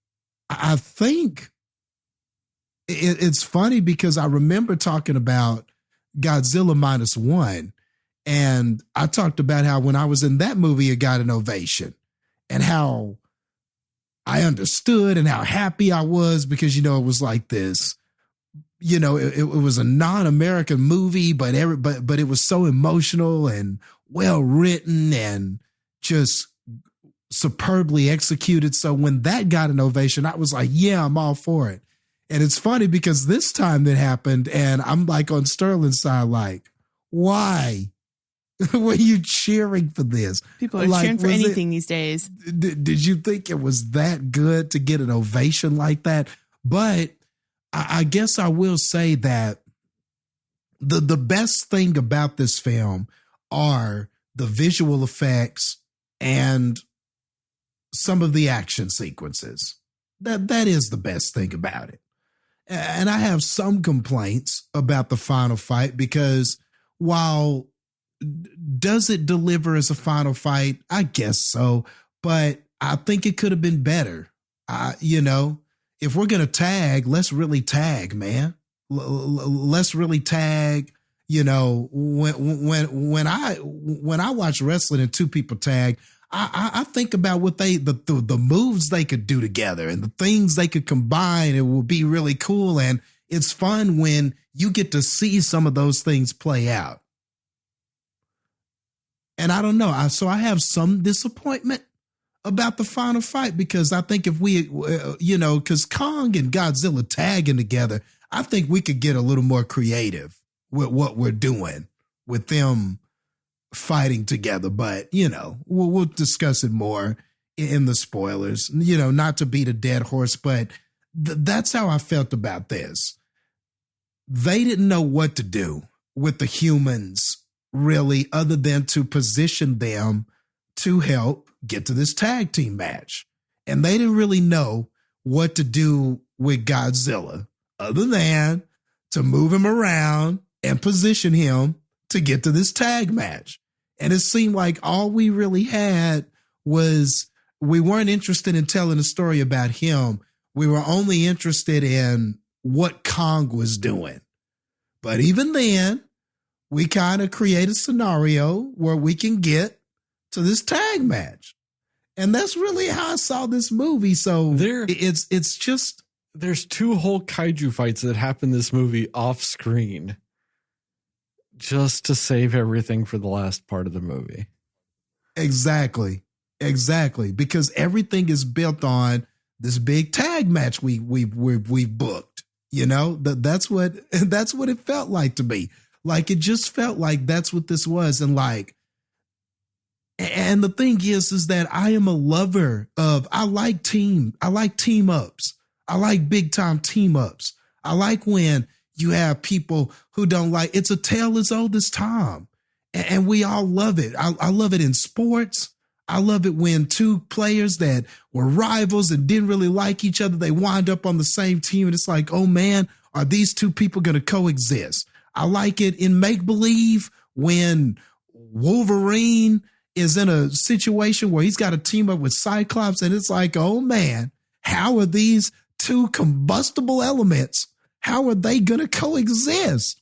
I think it's funny because I remember talking about Godzilla -1. And I talked about how when I was in that movie, it got an ovation, and how I understood and how happy I was because, you know, it was like this, you know, it was a non-American movie, but it was so emotional and well written and just superbly executed. So when that got an ovation, I was like, yeah, I'm all for it. And it's funny because this time that happened, and I'm like on Sterling's side, like, why were you cheering for this? People are cheering for anything these days. Did you think it was that good to get an ovation like that? But I guess I will say that the best thing about this film are the visual effects and some of the action sequences. That is the best thing about it. And I have some complaints about the final fight because while does it deliver as a final fight? I guess so, but I think it could have been better. You know, if we're going to tag, let's really tag, man. Let's really tag. You know, when I watch wrestling and two people tag, I think about what the moves they could do together and the things they could combine. It will be really cool. And it's fun when you get to see some of those things play out. And I don't know. So I have some disappointment about the final fight because I think if we, you know, because Kong and Godzilla tagging together, I think we could get a little more creative with what we're doing with them fighting together. But, you know, we'll discuss it more in the spoilers, you know, not to beat a dead horse, but that's how I felt about this. They didn't know what to do with the humans, really, other than to position them to help get to this tag team match. And they didn't really know what to do with Godzilla other than to move him around and position him to get to this tag match. And it seemed like all we really had was, we weren't interested in telling a story about him. We were only interested in what Kong was doing. But even then, we kind of create a scenario where we can get to this tag match. And that's really how I saw this movie. So it's just, there's two whole kaiju fights that happen in this movie off screen just to save everything for the last part of the movie. Exactly. Because everything is built on this big tag match we've booked. You know, that's what it felt like to me. Like, it just felt like that's what this was. And like, and the thing is that I am a lover of, I like team ups. I like big time team ups. I like when you have people who don't like, it's a tale as old as time. And we all love it. I love it in sports. I love it when two players that were rivals and didn't really like each other, they wind up on the same team. And it's like, oh man, are these two people going to coexist? I like it in Make Believe when Wolverine is in a situation where he's got to team up with Cyclops, and it's like, oh man, how are these two combustible elements? How are they going to coexist?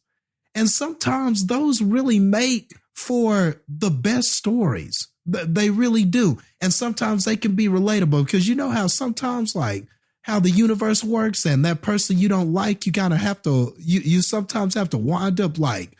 And sometimes those really make for the best stories. They really do. And sometimes they can be relatable because you know how sometimes like how the universe works and that person you don't like, you kind of have to, you sometimes have to wind up like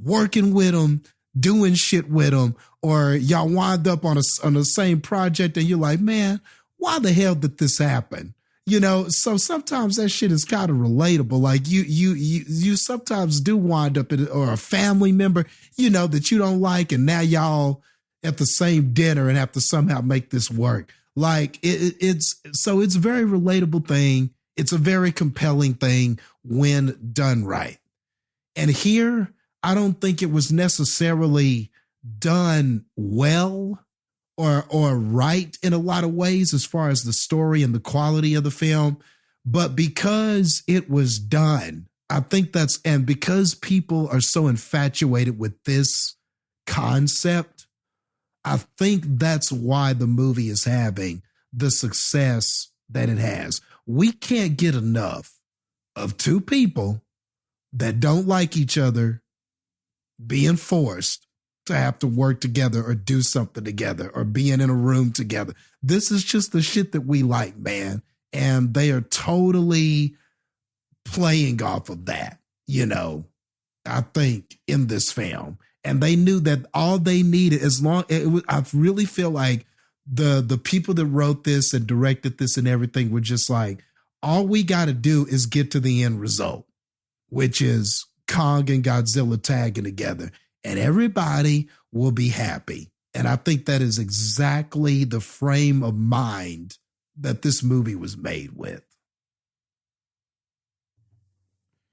working with them, doing shit with them, or y'all wind up on the same project and you're like, man, why the hell did this happen? You know, so sometimes that shit is kind of relatable. Like you sometimes do wind up or a family member, you know, that you don't like, and now y'all at the same dinner and have to somehow make this work. Like it's a very relatable thing. It's a very compelling thing when done right. And here, I don't think it was necessarily done well or right in a lot of ways as far as the story and the quality of the film. But because it was done, I think and because people are so infatuated with this concept, I think that's why the movie is having the success that it has. We can't get enough of two people that don't like each other being forced to have to work together or do something together or being in a room together. This is just the shit that we like, man. And they are totally playing off of that, you know, I think in this film. And they knew that all they needed, I really feel like the people that wrote this and directed this and everything were just like, all we got to do is get to the end result, which is Kong and Godzilla tagging together, and everybody will be happy. And I think that is exactly the frame of mind that this movie was made with.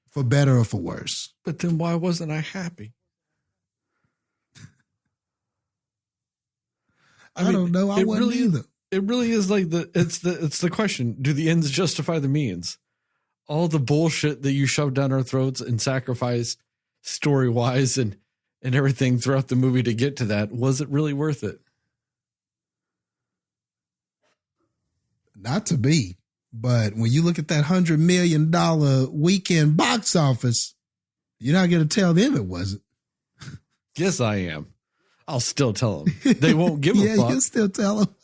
For better or for worse. But then why wasn't I happy? I don't know. I wasn't either. It really is like it's the question. Do the ends justify the means? All the bullshit that you shoved down our throats and sacrificed story-wise and everything throughout the movie to get to that, was it really worth it? Not to be, but when you look at that $100 million weekend box office, you're not going to tell them it wasn't. Yes, I am. I'll still tell them. They won't give a fuck. Yeah, you'll still tell them.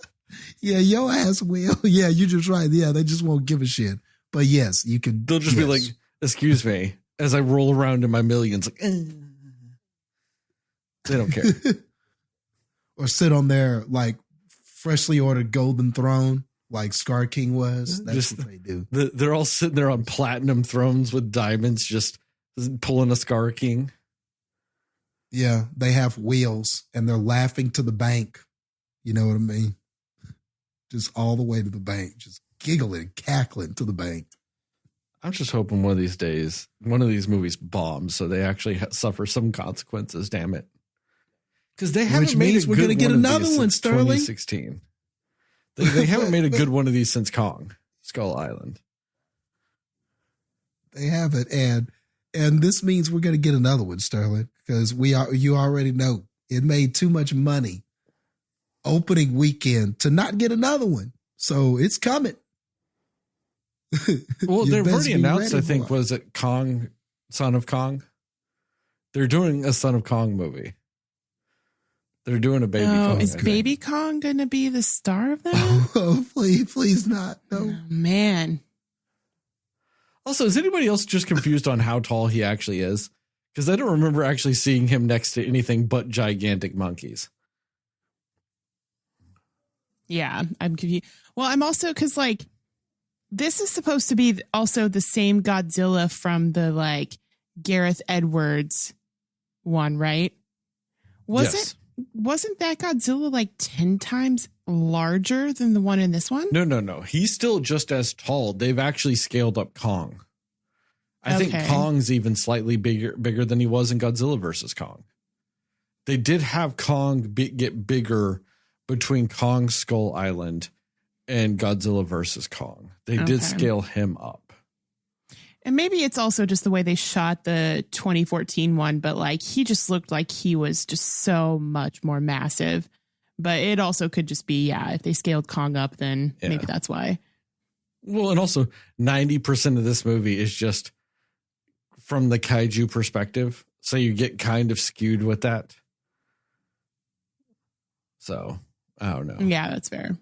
Yeah, your ass will. Yeah, you're just right. Yeah, they just won't give a shit. But yes, you can. They'll just be like, excuse me, as I roll around in my millions. Like, They don't care. Or sit on their like freshly ordered golden throne like Scar King was. That's just what they do. They're all sitting there on platinum thrones with diamonds, just pulling a Scar King. Yeah, they have wheels and they're laughing to the bank. You know what I mean? Just all the way to the bank, just giggling, cackling to the bank. I'm just hoping one of these days, one of these movies bombs, so they actually suffer some consequences. Damn it! Because they haven't made a good one. We're going to get another one, Sterling. 2016. They haven't made a good one of these since Kong, Skull Island. They haven't, and this means we're going to get another one, Sterling, because you already know it made too much money opening weekend to not get another one. So it's coming. Well, they've already announced, I think, was it Kong, Son of Kong? They're doing a Son of Kong movie. They're doing a Baby Kong. Is Baby Kong going to be the star of that? Oh, please not. No. Oh, man. Also, is anybody else just confused on how tall he actually is? Because I don't remember actually seeing him next to anything but gigantic monkeys. Yeah, I'm confused. Well, I'm also, because like, this is supposed to be also the same Godzilla from the like Gareth Edwards one, right? Wasn't that Godzilla like 10 times larger than the one in this one? No. He's still just as tall. They've actually scaled up Kong. I think Kong's even slightly bigger than he was in Godzilla versus Kong. They did have Kong get bigger between Kong Skull Island and Godzilla versus Kong. They did scale him up. And maybe it's also just the way they shot the 2014 one, but like he just looked like he was just so much more massive. But it also could just be, if they scaled Kong up, then maybe that's why. Well, and also 90% of this movie is just from the kaiju perspective. So you get kind of skewed with that. So I don't know. Yeah, that's fair.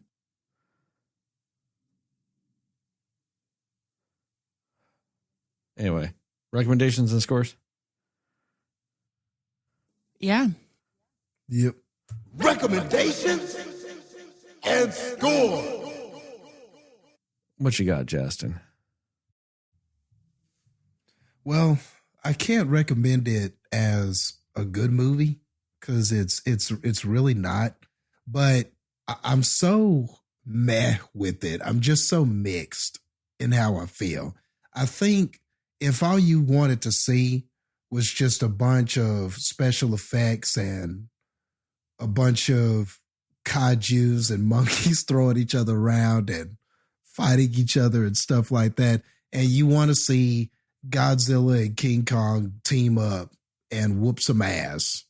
Anyway, recommendations and scores? Yeah. Yep. Recommendations and score. What you got, Jastin? Well, I can't recommend it as a good movie because it's really not. But I'm so meh with it. I'm just so mixed in how I feel. I think if all you wanted to see was just a bunch of special effects and a bunch of kaijus and monkeys throwing each other around and fighting each other and stuff like that, and you want to see Godzilla and King Kong team up and whoop some ass,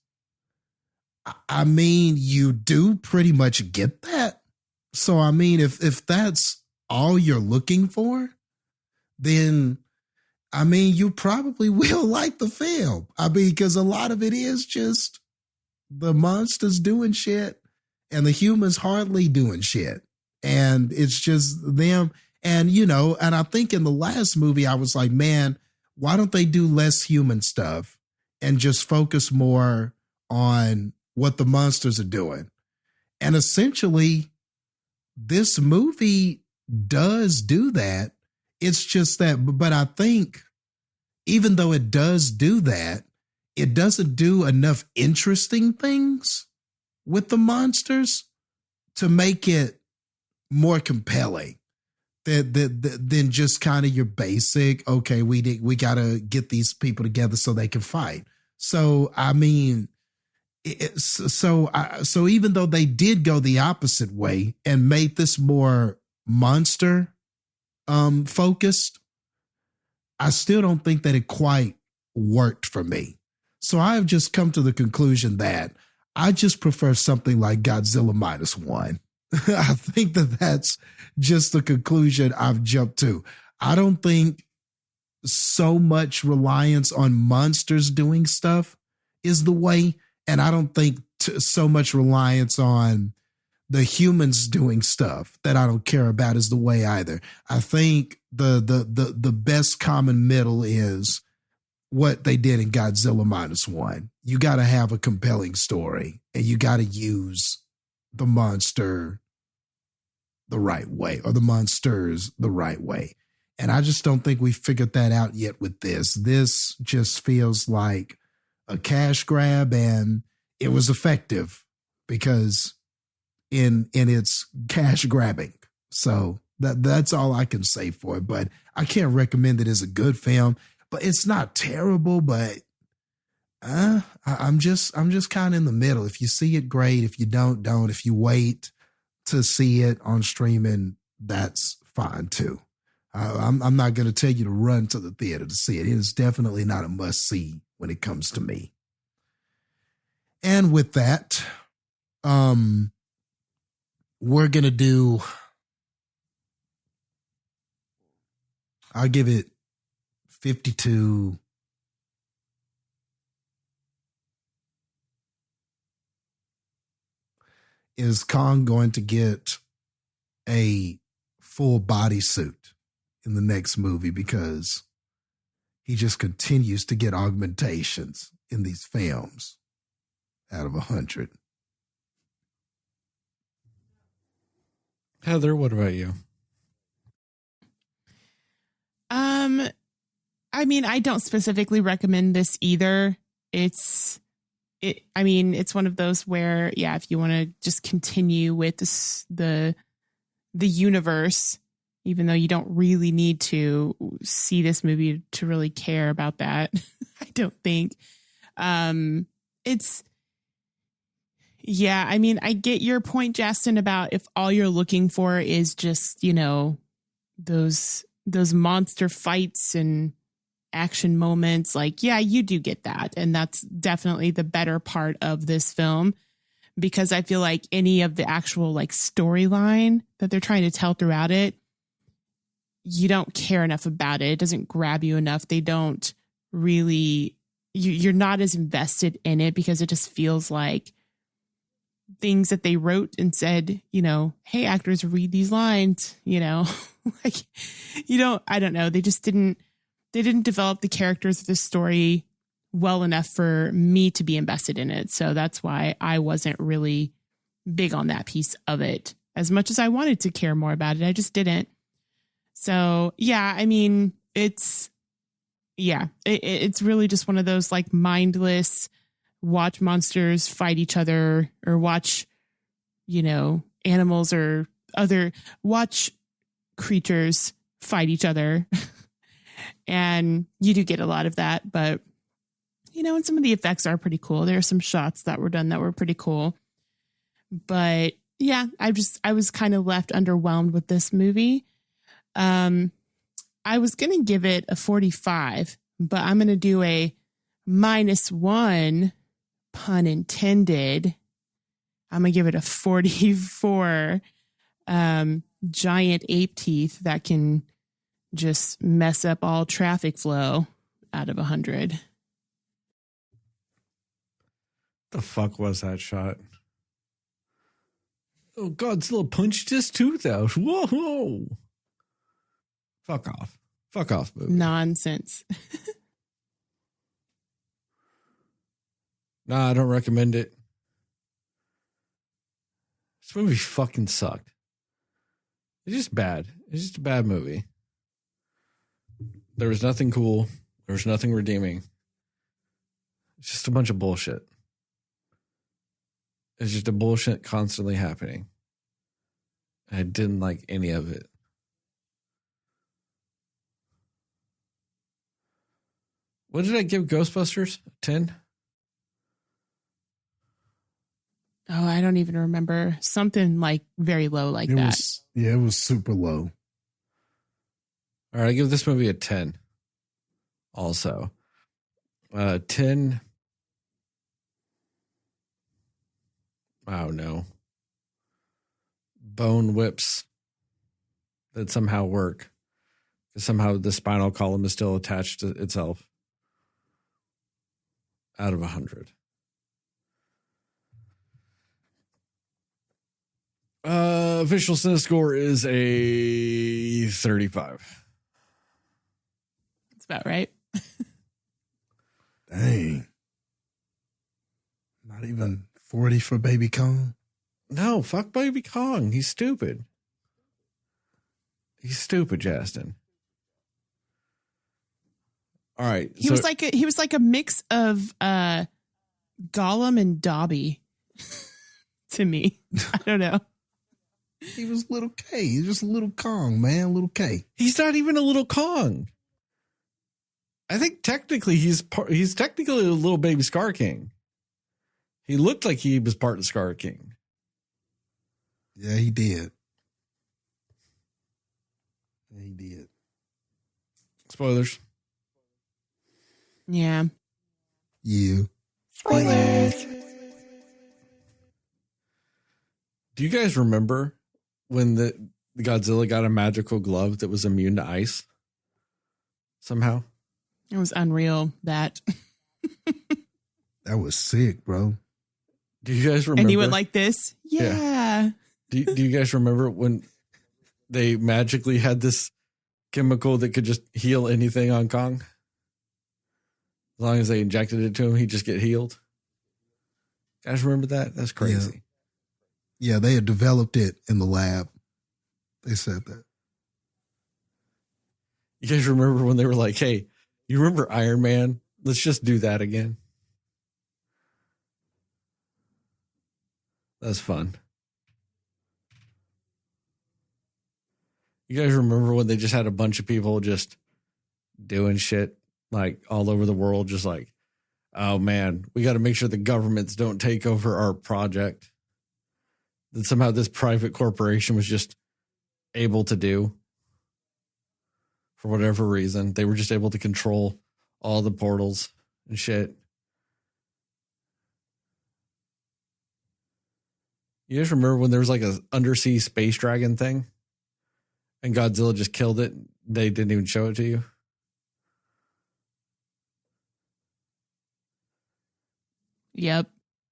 I mean, you do pretty much get that. So, I mean, if that's all you're looking for, then, I mean, you probably will like the film. I mean, because a lot of it is just the monsters doing shit and the humans hardly doing shit. And it's just them. And, and I think in the last movie, I was like, man, why don't they do less human stuff and just focus more on what the monsters are doing? And essentially, this movie does do that. It's just that, but I think even though it does do that, it doesn't do enough interesting things with the monsters to make it more compelling than just kind of your basic, okay, we got to get these people together so they can fight. So, I mean, so even though they did go the opposite way and made this more monster focused, I still don't think that it quite worked for me. So I have just come to the conclusion that I just prefer something like Godzilla -1. I think that's just the conclusion I've jumped to. I don't think so much reliance on monsters doing stuff is the way. And I don't think so much reliance on the humans doing stuff that I don't care about is the way either. I think the best common middle is what they did in Godzilla -1. You got to have a compelling story and you got to use the monster the right way or the monsters the right way. And I just don't think we figured that out yet with this. This just feels like a cash grab, and it was effective because in its cash grabbing. So that's all I can say for it. But I can't recommend it as a good film. But it's not terrible. But I'm just kind of in the middle. If you see it, great. If you don't. If you wait to see it on streaming, that's fine too. I'm not going to tell you to run to the theater to see it. It is definitely not a must see when it comes to me. And with that, we're going to do, I'll give it 52. Is Kong going to get a full bodysuit in the next movie? Because he just continues to get augmentations in these films out of 100. Heather, what about you? I mean, I don't specifically recommend this either. It's one of those where, if you want to just continue with the universe, even though you don't really need to see this movie to really care about that, I don't think. I mean, I get your point, Jastin, about if all you're looking for is just, those monster fights and action moments. Like, yeah, you do get that. And that's definitely the better part of this film, because I feel like any of the actual like storyline that they're trying to tell throughout it, you don't care enough about it. It doesn't grab you enough. They don't really, you're not as invested in it, because it just feels like things that they wrote and said, you know, hey, actors, read these lines, you know, like, you don't, I don't know. They didn't develop the characters of the story well enough for me to be invested in it. So that's why I wasn't really big on that piece of it. As much as I wanted to care more about it, I just didn't. So yeah, I mean, it's really just one of those like mindless watch monsters fight each other, or watch, you know, animals or watch creatures fight each other. And you do get a lot of that, but you know, and some of the effects are pretty cool. There are some shots that were done that were pretty cool, but yeah, I was kind of left underwhelmed with this movie. I was going to give it a 45, but I'm going to do a -1, pun intended. I'm going to give it a 44. Giant ape teeth that can just mess up all traffic flow out of 100. The fuck was that shot? Oh, Godzilla punched his tooth out. Whoa. Fuck off. Fuck off, movie. Nonsense. Nah, I don't recommend it. This movie fucking sucked. It's just bad. It's just a bad movie. There was nothing cool. There was nothing redeeming. It's just a bunch of bullshit. It's just a bullshit constantly happening. I didn't like any of it. What did I give Ghostbusters? 10? Oh, I don't even remember. Something like very low like that. It was super low. All right, I give this movie a 10. Also. 10. Oh, no. Bone whips that somehow work. Somehow the spinal column is still attached to itself. Out of 100. Official Cinescore is a 35. That's about right. Dang. Not even 40 for Baby Kong? No, fuck Baby Kong. He's stupid. He's stupid, Jastin. All right. He was like a mix of Gollum and Dobby to me. I don't know. He was little K. He's just a little Kong, man. Little K. He's not even a little Kong. I think technically he's technically a little baby Scar King. He looked like he was part of Scar King. Yeah, he did. Yeah, he did. Spoilers. Yeah. You. Spoilers. Do you guys remember when the Godzilla got a magical glove that was immune to ice? Somehow? It was unreal, that. That was sick, bro. Do you guys remember? And he went like this? Yeah. Do you guys remember when they magically had this chemical that could just heal anything on Kong? As long as they injected it to him, he'd just get healed. Guys remember that? That's crazy. Yeah, they had developed it in the lab. They said that. You guys remember when they were like, hey, you remember Iron Man? Let's just do that again. That's fun. You guys remember when they just had a bunch of people just doing shit like all over the world, just like, oh man, we got to make sure the governments don't take over our project. That somehow this private corporation was just able to do. for whatever reason. They were just able to control all the portals and shit. You guys remember when there was like a undersea space dragon thing and Godzilla just killed it? They didn't even show it to you. Yep.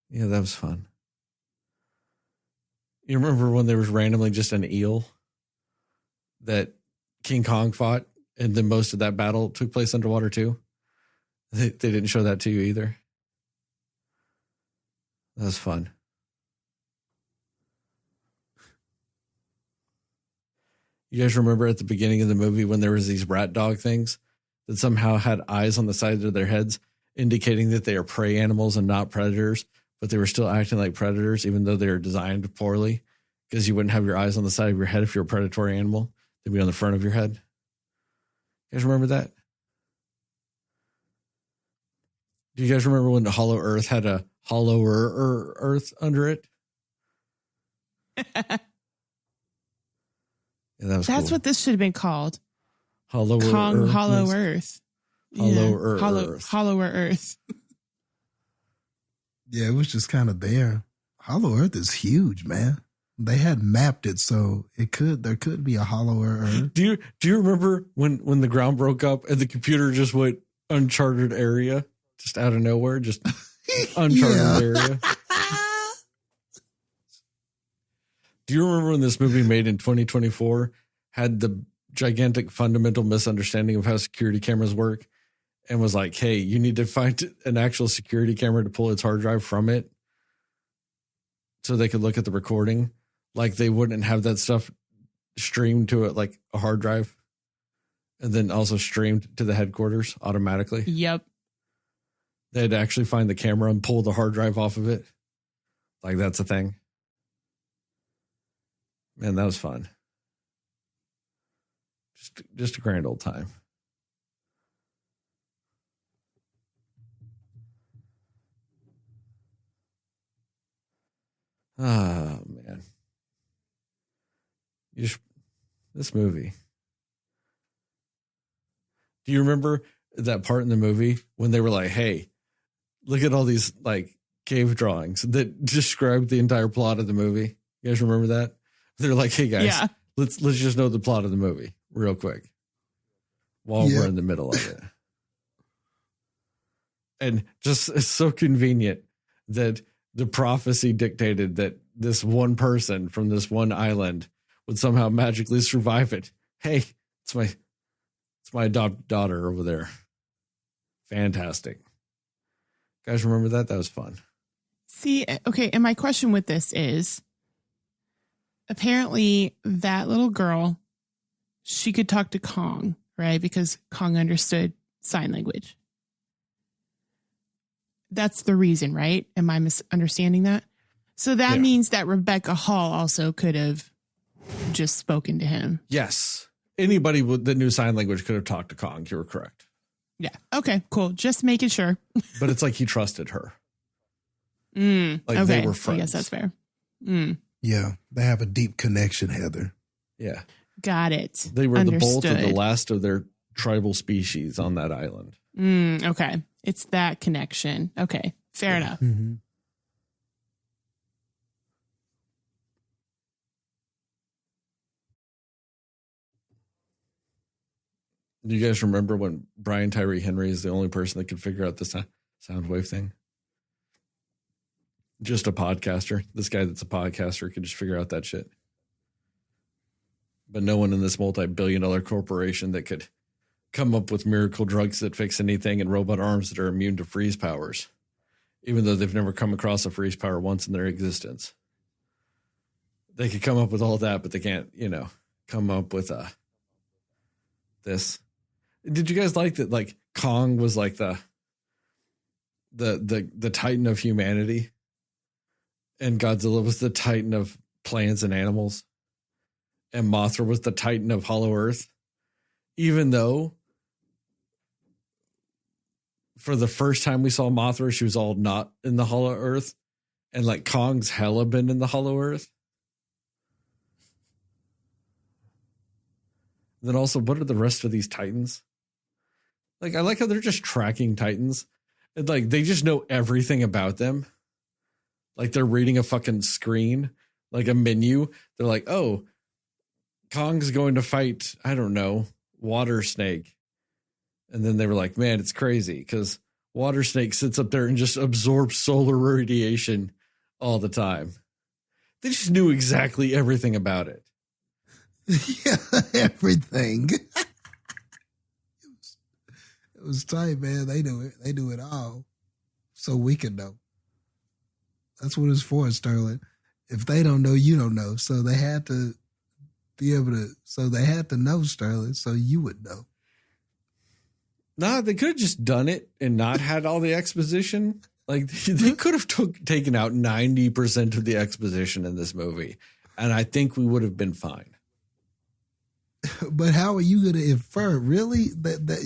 Yeah, that was fun. You remember when there was randomly just an eel that King Kong fought, and then most of that battle took place underwater too? They didn't show that to you either. That was fun. You guys remember at the beginning of the movie when there was these rat dog things that somehow had eyes on the sides of their heads, indicating that they are prey animals and not predators, but they were still acting like predators, even though they were designed poorly, because you wouldn't have your eyes on the side of your head if you're a predatory animal. They'd be on the front of your head. You guys remember that? Do you guys remember when the Hollow Earth had a hollower Earth under it? Yeah, that was That's cool. what this should have been called. Hollower Kong Earth. Hollow Earth. Hollower Earth. Hollower Earth. Yeah, it was just kind of there. Hollow Earth is huge, man. They had mapped it, so there could be a hollower Earth. Do you remember when the ground broke up and the computer just went uncharted area, just out of nowhere, just uncharted area? Do you remember when this movie made in 2024 had the gigantic fundamental misunderstanding of how security cameras work and was like, hey, you need to find an actual security camera to pull its hard drive from it so they could look at the recording? Like they wouldn't have that stuff streamed to it like a hard drive and then also streamed to the headquarters automatically. Yep. They had to actually find the camera and pull the hard drive off of it. Like that's a thing. Man, that was fun. Just a grand old time. Ah, man. This movie. Do you remember that part in the movie when they were like, hey, look at all these like cave drawings that describe the entire plot of the movie? You guys remember that? They're like, hey guys, Yeah. let's just know the plot of the movie real quick while we're in the middle of it. And just it's so convenient that the prophecy dictated that this one person from this one island would somehow magically survive it. Hey, it's my adopted daughter over there. Fantastic. Guys, remember that? That was fun. See, okay, and my question with this is, apparently that little girl, she could talk to Kong, right? Because Kong understood sign language. That's the reason, right? Am I misunderstanding that? So that means that Rebecca Hall also could have just spoken to him. Yes. Anybody that knew sign language could have talked to Kong. You were correct. Yeah. Okay, cool. Just making sure. But it's like he trusted her. Like okay. They were friends. I guess that's fair. Yeah, they have a deep connection, Heather. Yeah. Got it. They were Understood. the bolt of the last of their tribal species on that island. Okay. It's that connection. Okay. Fair enough. Mm-hmm. Do you guys remember when Brian Tyree Henry is the only person that could figure out the sound wave thing? Just a podcaster. This guy that's a podcaster could just figure out that shit. But no one in this multi-billion-dollar corporation that could come up with miracle drugs that fix anything and robot arms that are immune to freeze powers, even though they've never come across a freeze power once in their existence. They could come up with all that, but they can't, come up with this. Did you guys like that? Like Kong was like the titan of humanity, and Godzilla was the titan of plants and animals, and Mothra was the titan of Hollow Earth. Even though, for the first time we saw Mothra, she was all not in the Hollow Earth, and like Kong's hella been in the Hollow Earth. Then also, what are the rest of these Titans? Like, I like how they're just tracking Titans. And like, they just know everything about them. Like, they're reading a fucking screen, like a menu. They're like, oh, Kong's going to fight, I don't know, Water Snake. And then they were like, man, it's crazy because Water Snake sits up there and just absorbs solar radiation all the time. They just knew exactly everything about it. Yeah, everything. It was tight, man. They knew it. They knew it all. So we can know. That's what it's for, Sterling. If they don't know, you don't know. So they had to be able to, so they had to know, Sterling, so you would know. Nah, they could have just done it and not had all the exposition. Like, they could have taken out 90% of the exposition in this movie, and I think we would have been fine. But how are you going to infer, really, that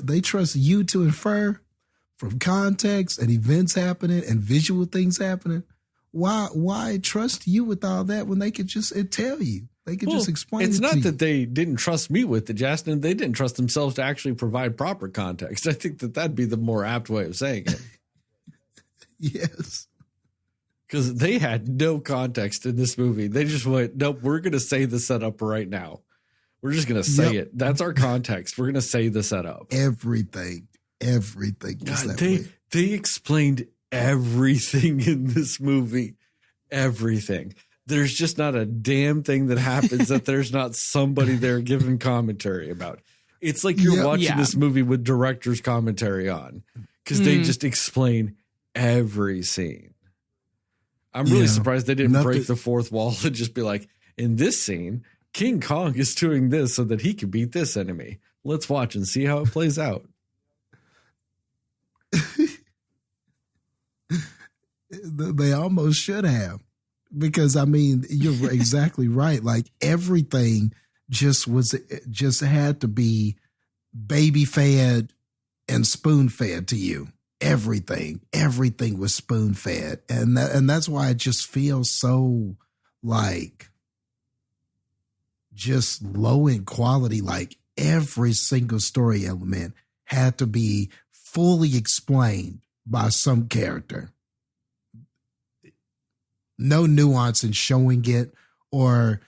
they trust you to infer from context and events happening and visual things happening? Why trust you with all that when they could just tell you? They could just explain it to you. It's not that they didn't trust me with it, Jastin. They didn't trust themselves to actually provide proper context. I think that'd be the more apt way of saying it. Yes. Because they had no context in this movie. They just went, nope, we're going to say the setup right now. We're just going to say it. That's our context. We're going to say the setup. Everything. God, they explained everything in this movie. Everything. There's just not a damn thing that happens that there's not somebody there giving commentary about. It's like you're watching this movie with director's commentary on because they just explain every scene. I'm really surprised they didn't break the fourth wall and just be like, in this scene, King Kong is doing this so that he can beat this enemy. Let's watch and see how it plays out. They almost should have. Because, I mean, you're exactly right. Like, everything just had to be baby fed and spoon fed to you. Everything was spoon fed. And that's why it just feels so, like, just low in quality. Like, every single story element had to be fully explained by some character. No nuance in showing it or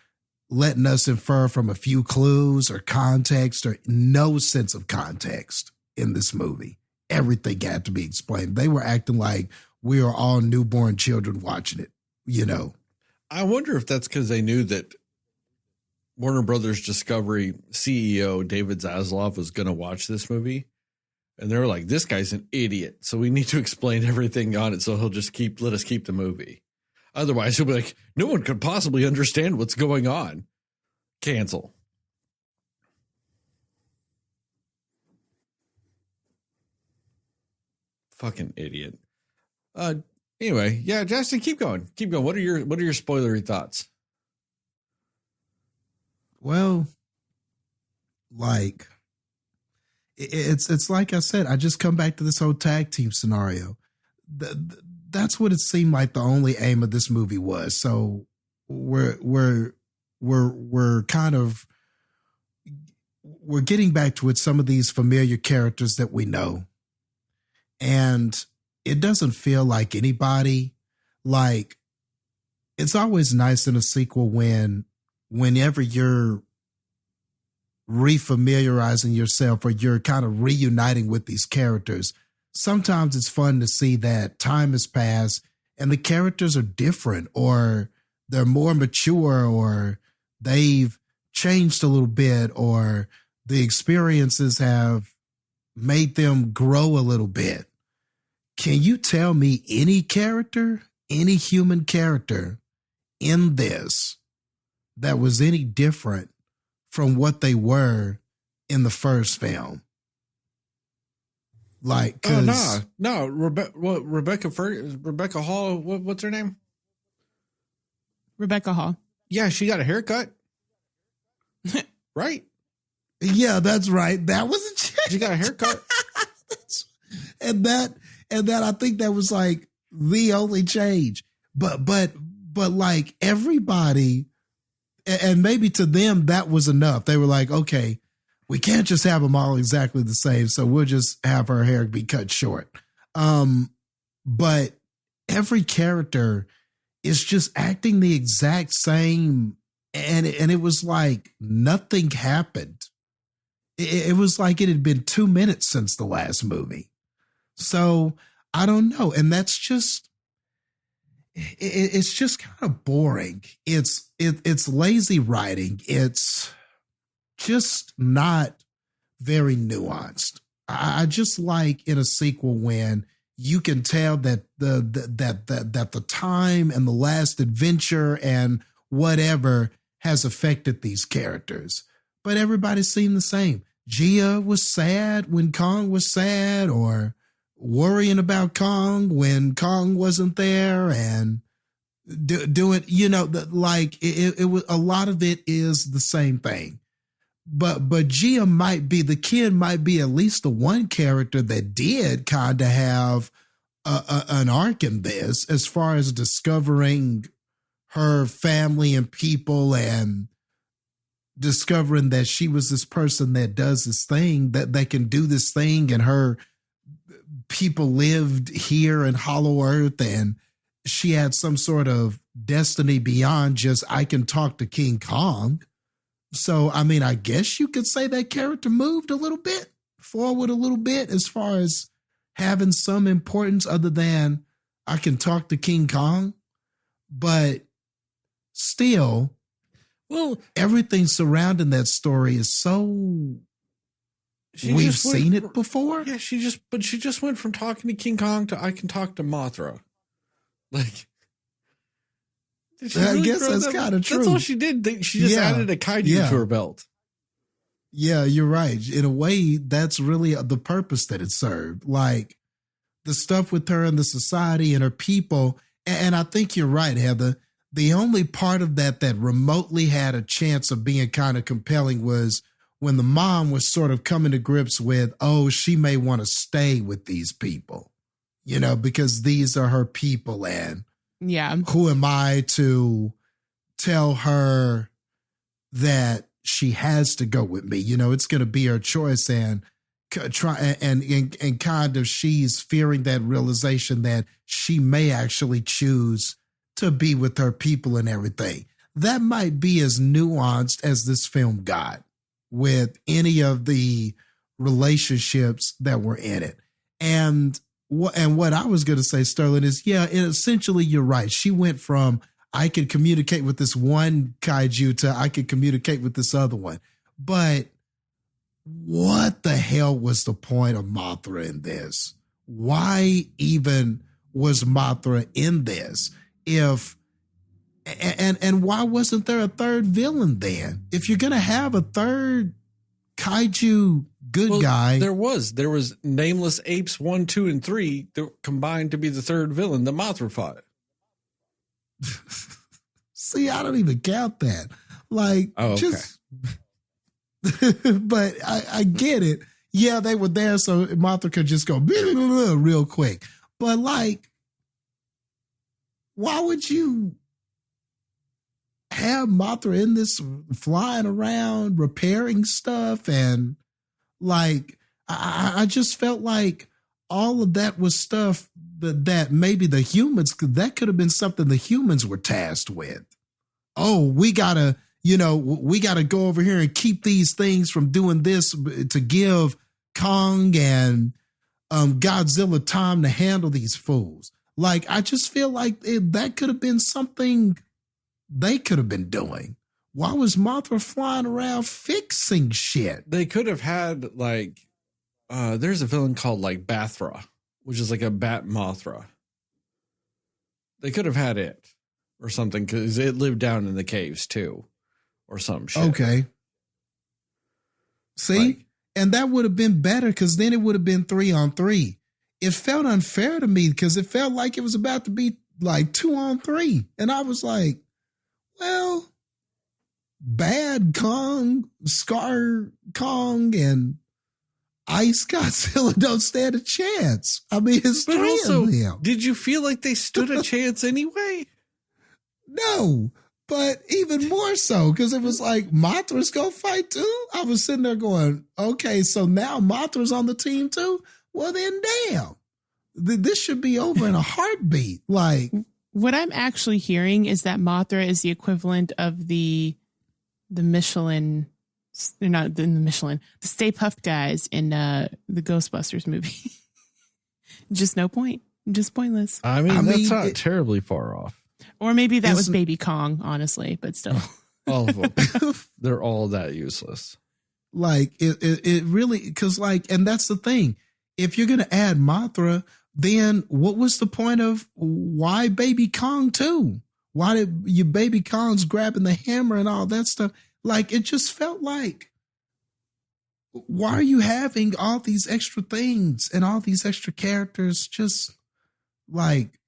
letting us infer from a few clues or context or no sense of context in this movie. Everything had to be explained. They were acting like we are all newborn children watching it, you know. I wonder if that's because they knew that Warner Brothers Discovery CEO David Zaslav was going to watch this movie. And they were like, this guy's an idiot. So we need to explain everything on it so he'll just let us keep the movie. Otherwise, he'll be like, no one could possibly understand what's going on. Cancel. Fucking idiot. Anyway, yeah, Justin, keep going. Keep going. What are your spoilery thoughts? Well, like, it's like I said, I just come back to this whole tag team scenario. That's what it seemed like the only aim of this movie was. So we're getting back to it, some of these familiar characters that we know. And it doesn't feel like anybody, like, it's always nice in a sequel whenever you're refamiliarizing yourself or you're kind of reuniting with these characters. Sometimes it's fun to see that time has passed and the characters are different or they're more mature or they've changed a little bit or the experiences have made them grow a little bit. Can you tell me any character, any human character in this that was any different from what they were in the first film? Like, no, Rebecca Hall. What's her name? Rebecca Hall. Yeah, she got a haircut, right? Yeah, that's right. That was a change. She got a haircut, and that I think that was like the only change. But like everybody And maybe to them that was enough. They were like, okay, we can't just have them all exactly the same, so we'll just have her hair be cut short. But every character is just acting the exact same, and it was like nothing happened. It was like it had been 2 minutes since the last movie. So I don't know, and that's just it's just kind of boring. It's lazy writing. It's just not very nuanced. I just like in a sequel when you can tell that the time and the last adventure and whatever has affected these characters, but everybody seemed the same. Gia was sad when Kong was sad, or worrying about Kong when Kong wasn't there, and doing, like it was a lot of it is the same thing. But Gia the kid might be at least the one character that did kind of have an arc in this, as far as discovering her family and people, and discovering that she was this person that does this thing, that can do this thing, and her people lived here in Hollow Earth, and she had some sort of destiny beyond just, I can talk to King Kong. So, I mean, I guess you could say that character moved a little bit forward, a little bit, as far as having some importance other than I can talk to King Kong. But still, well, everything surrounding that story is so, we've seen it before. Yeah, she just went from talking to King Kong to I can talk to Mothra. Like, I guess that's kind of true. That's all she did. She just added a kaiju to her belt. Yeah, you're right. In a way, that's really the purpose that it served. Like the stuff with her and the society and her people. And I think you're right, Heather. The only part of that remotely had a chance of being kind of compelling was when the mom was sort of coming to grips with, oh, she may want to stay with these people, because these are her people, and who am I to tell her that she has to go with me? It's going to be her choice, and kind of she's fearing that realization that she may actually choose to be with her people and everything. That might be as nuanced as this film got with any of the relationships that were in it. And what I was going to say, Sterling, is, essentially you're right. She went from, I could communicate with this one kaiju to I could communicate with this other one. But what the hell was the point of Mothra in this? Why even was Mothra in this? And why wasn't there a third villain then? If you're going to have a third kaiju guy. There was Nameless Apes 1, 2, and 3 that combined to be the third villain that Mothra fought. See, I don't even count that. Like, just, but I get it. Yeah, they were there so Mothra could just go real quick. But like, why would you have Mothra in this flying around, repairing stuff? And like, I just felt like all of that was stuff that maybe the humans, that could have been something the humans were tasked with. Oh, we gotta go over here and keep these things from doing this to give Kong and Godzilla time to handle these fools. Like, I just feel like that could have been something they could have been doing. Why was Mothra flying around fixing shit? They could have had, like, there's a villain called, like, Bathra, which is like a bat Mothra. They could have had it or something, because it lived down in the caves, too, or some shit. Okay. See? Like, and that would have been better, because then it would have been 3-on-3. It felt unfair to me, because it felt like it was about to be, like, 2-on-3. And I was like, well, Bad Kong, Scar Kong, and Ice Godzilla don't stand a chance. I mean, it's but three also, of them. Did you feel like they stood a chance anyway? No, But even more so, because it was like Mothra's gonna fight too. I was sitting there going, okay, so now Mothra's on the team too? Well then damn. This should be over in a heartbeat. Like, what I'm actually hearing is that Mothra is the equivalent of the Michelin, not the Michelin, the Stay Puft guys in the Ghostbusters movie. Just no point. Just pointless. I mean, that's not terribly far off. Or maybe that was Baby Kong, honestly, but still. All of them. They're all that useless. Like, it really, because like, and that's the thing. If you're going to add Mothra, then what was the point of why Baby Kong too? Why did your Baby Kong's grabbing the hammer and all that stuff? Like, it just felt like, why are you having all these extra things and all these extra characters? Just like,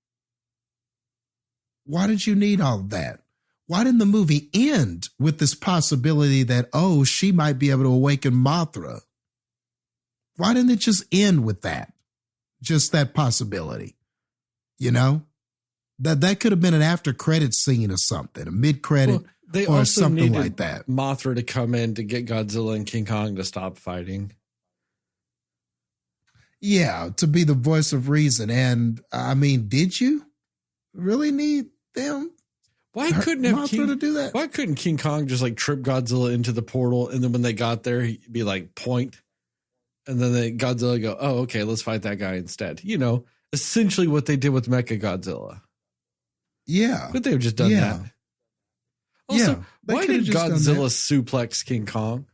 why did you need all of that? Why didn't the movie end with this possibility that, oh, she might be able to awaken Mothra? Why didn't it just end with that? Just that possibility, you know? That could have been an after credit scene or something, a mid credit or something like that. Mothra to come in to get Godzilla and King Kong to stop fighting. Yeah, to be the voice of reason. And I mean, did you really need them? Why couldn't have Mothra to do that? Why couldn't King Kong just like trip Godzilla into the portal, and then when they got there, he'd be like point, and then Godzilla go, oh, okay, let's fight that guy instead. You know, essentially what they did with Mecha Godzilla. Yeah, could they have just done that? Also, why did Godzilla suplex King Kong?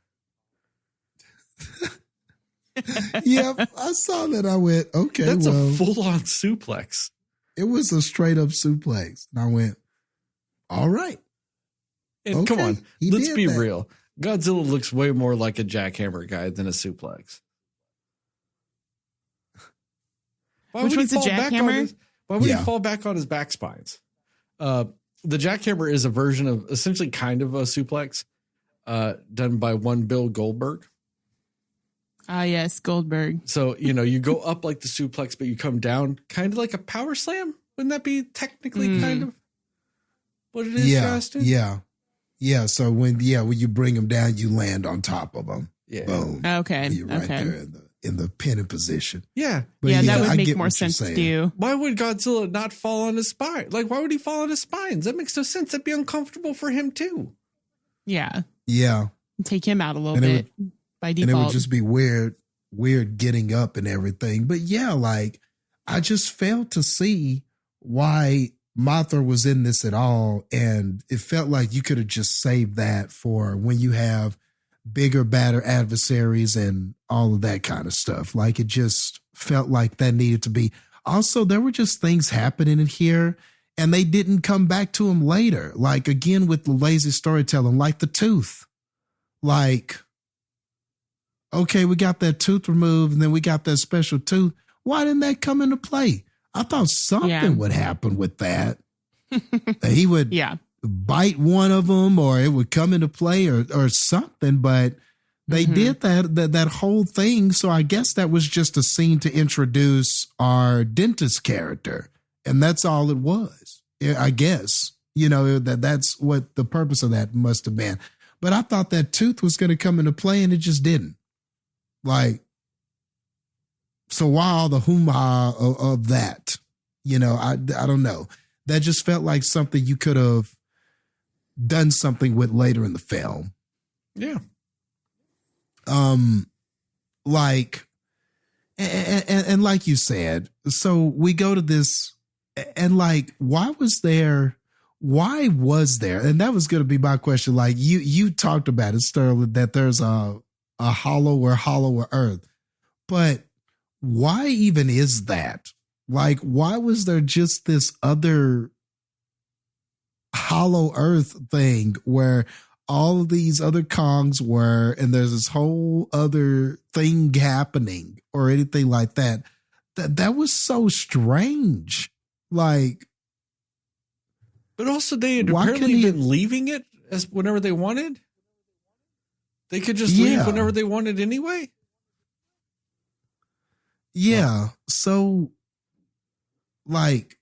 Yeah, I saw that. I went, okay, that's a full-on suplex. It was a straight-up suplex, and I went, all right. And come on, let's be real. Godzilla looks way more like a jackhammer guy than a suplex. Which one's a jackhammer? Why would he fall back on his back spines? The jackhammer is a version of essentially kind of a suplex done by one Bill Goldberg. Ah, yes, Goldberg. So, you know, you go up like the suplex, but you come down kind of like a power slam. Wouldn't that be technically kind of what it is, Jastin? Yeah. So when you bring them down, you land on top of them. Yeah. Boom. Okay. You're right there in the pinning position. Yeah. But that would make more sense to do. Why would Godzilla not fall on his spine? Like, why would he fall on his spines? That makes no sense. That'd be uncomfortable for him too. Yeah. Yeah. Take him out a little bit by default. And it would just be weird getting up and everything. But yeah, like, I just failed to see why Mothra was in this at all. And it felt like you could have just saved that for when you have bigger, badder adversaries and all of that kind of stuff. Like, it just felt like that needed to be. Also, there were just things happening in here and they didn't come back to him later. Like, again, with the lazy storytelling, like the tooth. Like, okay, we got that tooth removed and then we got that special tooth. Why didn't that come into play? I thought something would happen with that. He would bite one of them or it would come into play or something, but they did that whole thing. So I guess that was just a scene to introduce our dentist character. And that's all it was, I guess. You know, that's what the purpose of that must have been. But I thought that tooth was going to come into play and it just didn't. Like, so why all the hoo-ha of that? You know, I don't know. That just felt like something you could have done something with later in the film. Yeah. Like, and like you said, so we go to this and like, why was there, and that was going to be my question. Like you talked about it, Sterling, that there's a hollower earth, but why even is that? Like, why was there just this other hollow earth thing where all of these other Kongs were, and there's this whole other thing happening or anything like that? That was so strange. Like, but also they had apparently been leaving it as whenever they wanted. They could just leave whenever they wanted anyway. Yeah. So, like,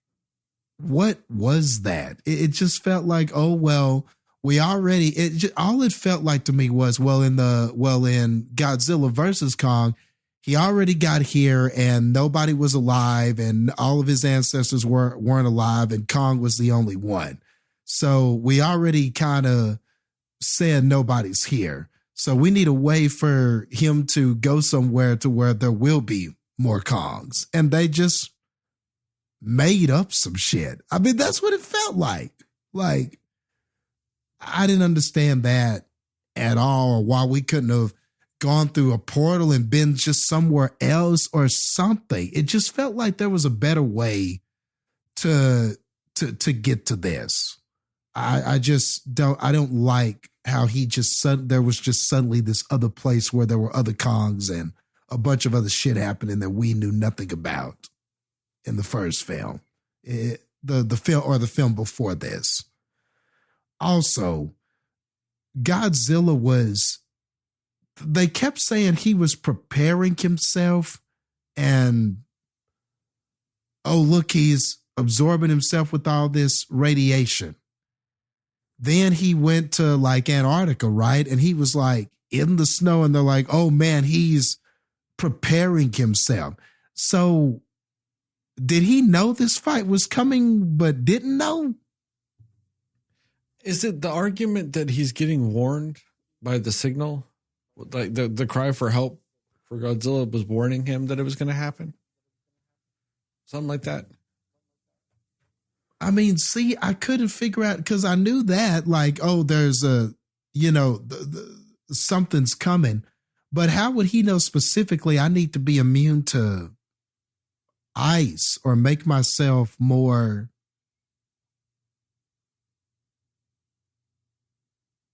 what was that? It just felt like, oh, well, we already, all it felt like to me was, in Godzilla versus Kong, he already got here and nobody was alive and all of his ancestors weren't alive and Kong was the only one. So we already kind of said nobody's here. So we need a way for him to go somewhere to where there will be more Kongs. And they just made up some shit. I mean, that's what it felt like. Like, I didn't understand that at all, or why we couldn't have gone through a portal and been just somewhere else or something. It just felt like there was a better way to get to this. I don't like how there was just suddenly this other place where there were other Kongs and a bunch of other shit happening that we knew nothing about in the first film. The film before this. Also, Godzilla they kept saying he was preparing himself and, oh, look, he's absorbing himself with all this radiation. Then he went to like Antarctica, right? And he was like in the snow and they're like, oh man, he's preparing himself. So did he know this fight was coming but didn't know? Is it the argument that he's getting warned by the signal? Like the cry for help for Godzilla was warning him that it was going to happen? Something like that. I mean, see, I couldn't figure out because I knew that like, oh, there's something's coming. But how would he know specifically I need to be immune to ice or make myself more?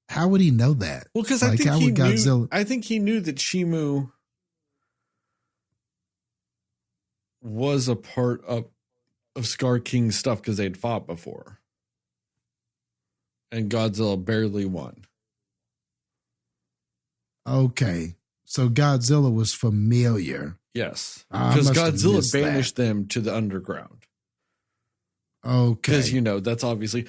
How would he know that? Well, because like, I think he knew that Shimu was a part of Scar King's stuff because they'd fought before. And Godzilla barely won. Okay. So Godzilla was familiar. Yes. Because Godzilla banished them to the underground. Okay. Because, that's obviously...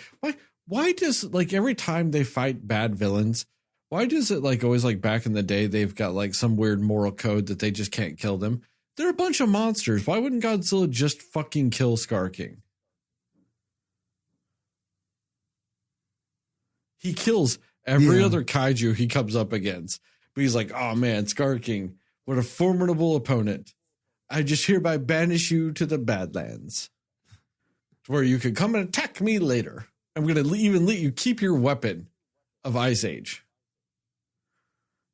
Why does, like, every time they fight bad villains, why does it, like, always, like, back in the day, they've got, like, some weird moral code that they just can't kill them? They're a bunch of monsters. Why wouldn't Godzilla just fucking kill Scar King? He kills every other kaiju he comes up against. But he's like, oh, man, Scar King, what a formidable opponent. I just hereby banish you to the Badlands, where you can come and attack me later. I'm going to even let you keep your weapon of Ice Age.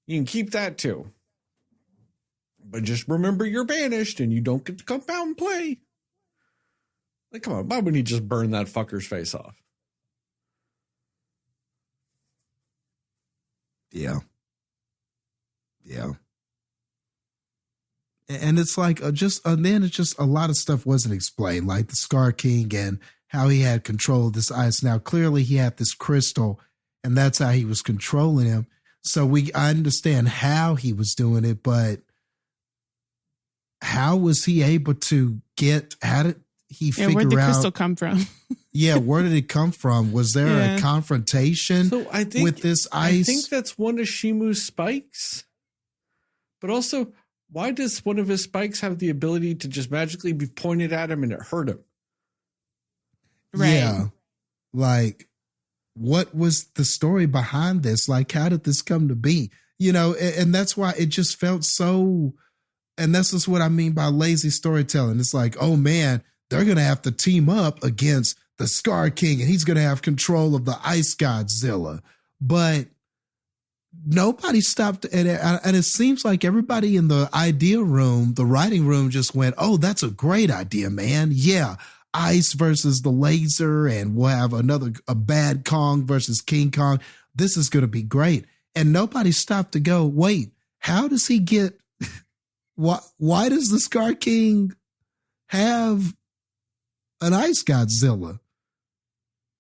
You can keep that too. But just remember you're banished and you don't get to come out and play. Like, come on, why wouldn't he just burn that fucker's face off? Yeah. Yeah. And it's like then it's just a lot of stuff wasn't explained, like the Scar King and how he had control of this ice. Now, clearly he had this crystal and that's how he was controlling him. So I understand how he was doing it, but how was he able to how did he figure out? Where'd the crystal come from? Yeah, where did it come from? Was there a confrontation with this ice? I think that's one of Shimu's spikes. But also, why does one of his spikes have the ability to just magically be pointed at him and it hurt him? Right. Yeah. Like, what was the story behind this? Like, how did this come to be? And that's why it just felt so, and that's just what I mean by lazy storytelling. It's like, oh man, they're going to have to team up against the Scar King and he's going to have control of the Ice Godzilla. But nobody stopped. And it seems like everybody in the idea room, the writing room just went, oh, that's a great idea, man. Yeah. Ice versus the laser, and we'll have a bad Kong versus King Kong. This is going to be great. And nobody stopped to go, wait, how does he get, why does the Scar King have an Ice Godzilla?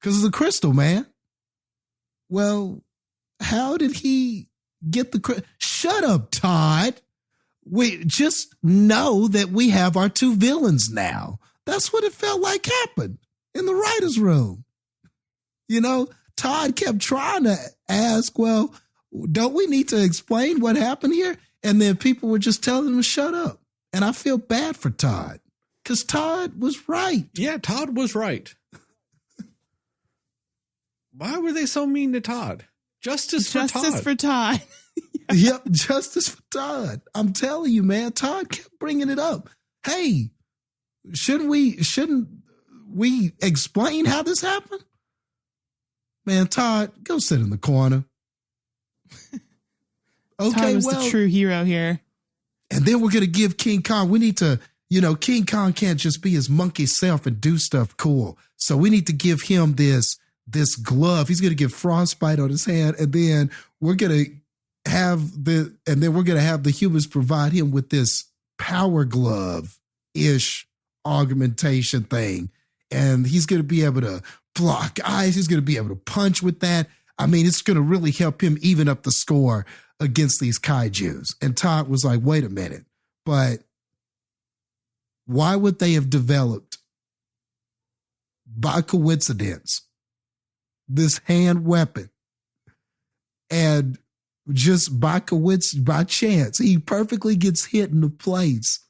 Because of the crystal, man. Well, how did he get the crystal? Shut up, Todd. We just know that we have our two villains now. That's what it felt like happened. in the writer's room. You know, Todd kept trying to ask, well, don't we need to explain what happened here? And then people were just telling him to shut up. And I feel bad for Todd because Todd was right. Yeah, Todd was right. Why were they so mean to Todd? Justice for Todd. Yep, justice for Todd. I'm telling you, man, Todd kept bringing it up. Hey, shouldn't we explain how this happened? Man, Todd, go sit in the corner. Okay, Todd was the true hero here. And then we're going to give King Kong, we need to, King Kong can't just be his monkey self and do stuff cool. So we need to give him this glove. He's going to get frostbite on his hand. And then we're going to have the humans provide him with this power glove-ish augmentation thing. And he's going to be able to block eyes. He's going to be able to punch with that. I mean, it's going to really help him even up the score against these kaijus. And Todd was like, wait a minute, but why would they have developed, by coincidence, this hand weapon? And just by chance, he perfectly gets hit in the place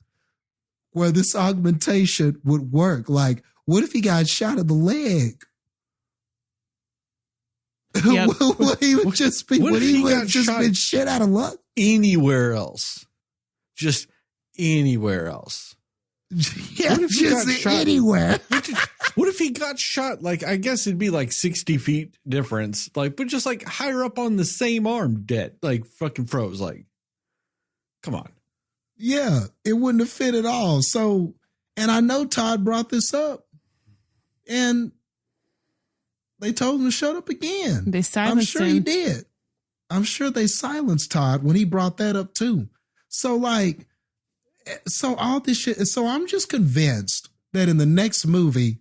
where this augmentation would work. Like, what if he got shot in the leg? Yep. Would he would just been shit out of luck? Anywhere else. Just anywhere else. Yeah, just anywhere. What if he got shot? Like, I guess it'd be like 60 feet difference. Like, but just like higher up on the same arm, dead. Like, fucking froze. Like, come on. Yeah, it wouldn't have fit at all. So, and I know Todd brought this up. And they told him to shut up again. They silenced him. I'm sure he did. I'm sure they silenced Todd when he brought that up too. So all this shit. So I'm just convinced that in the next movie,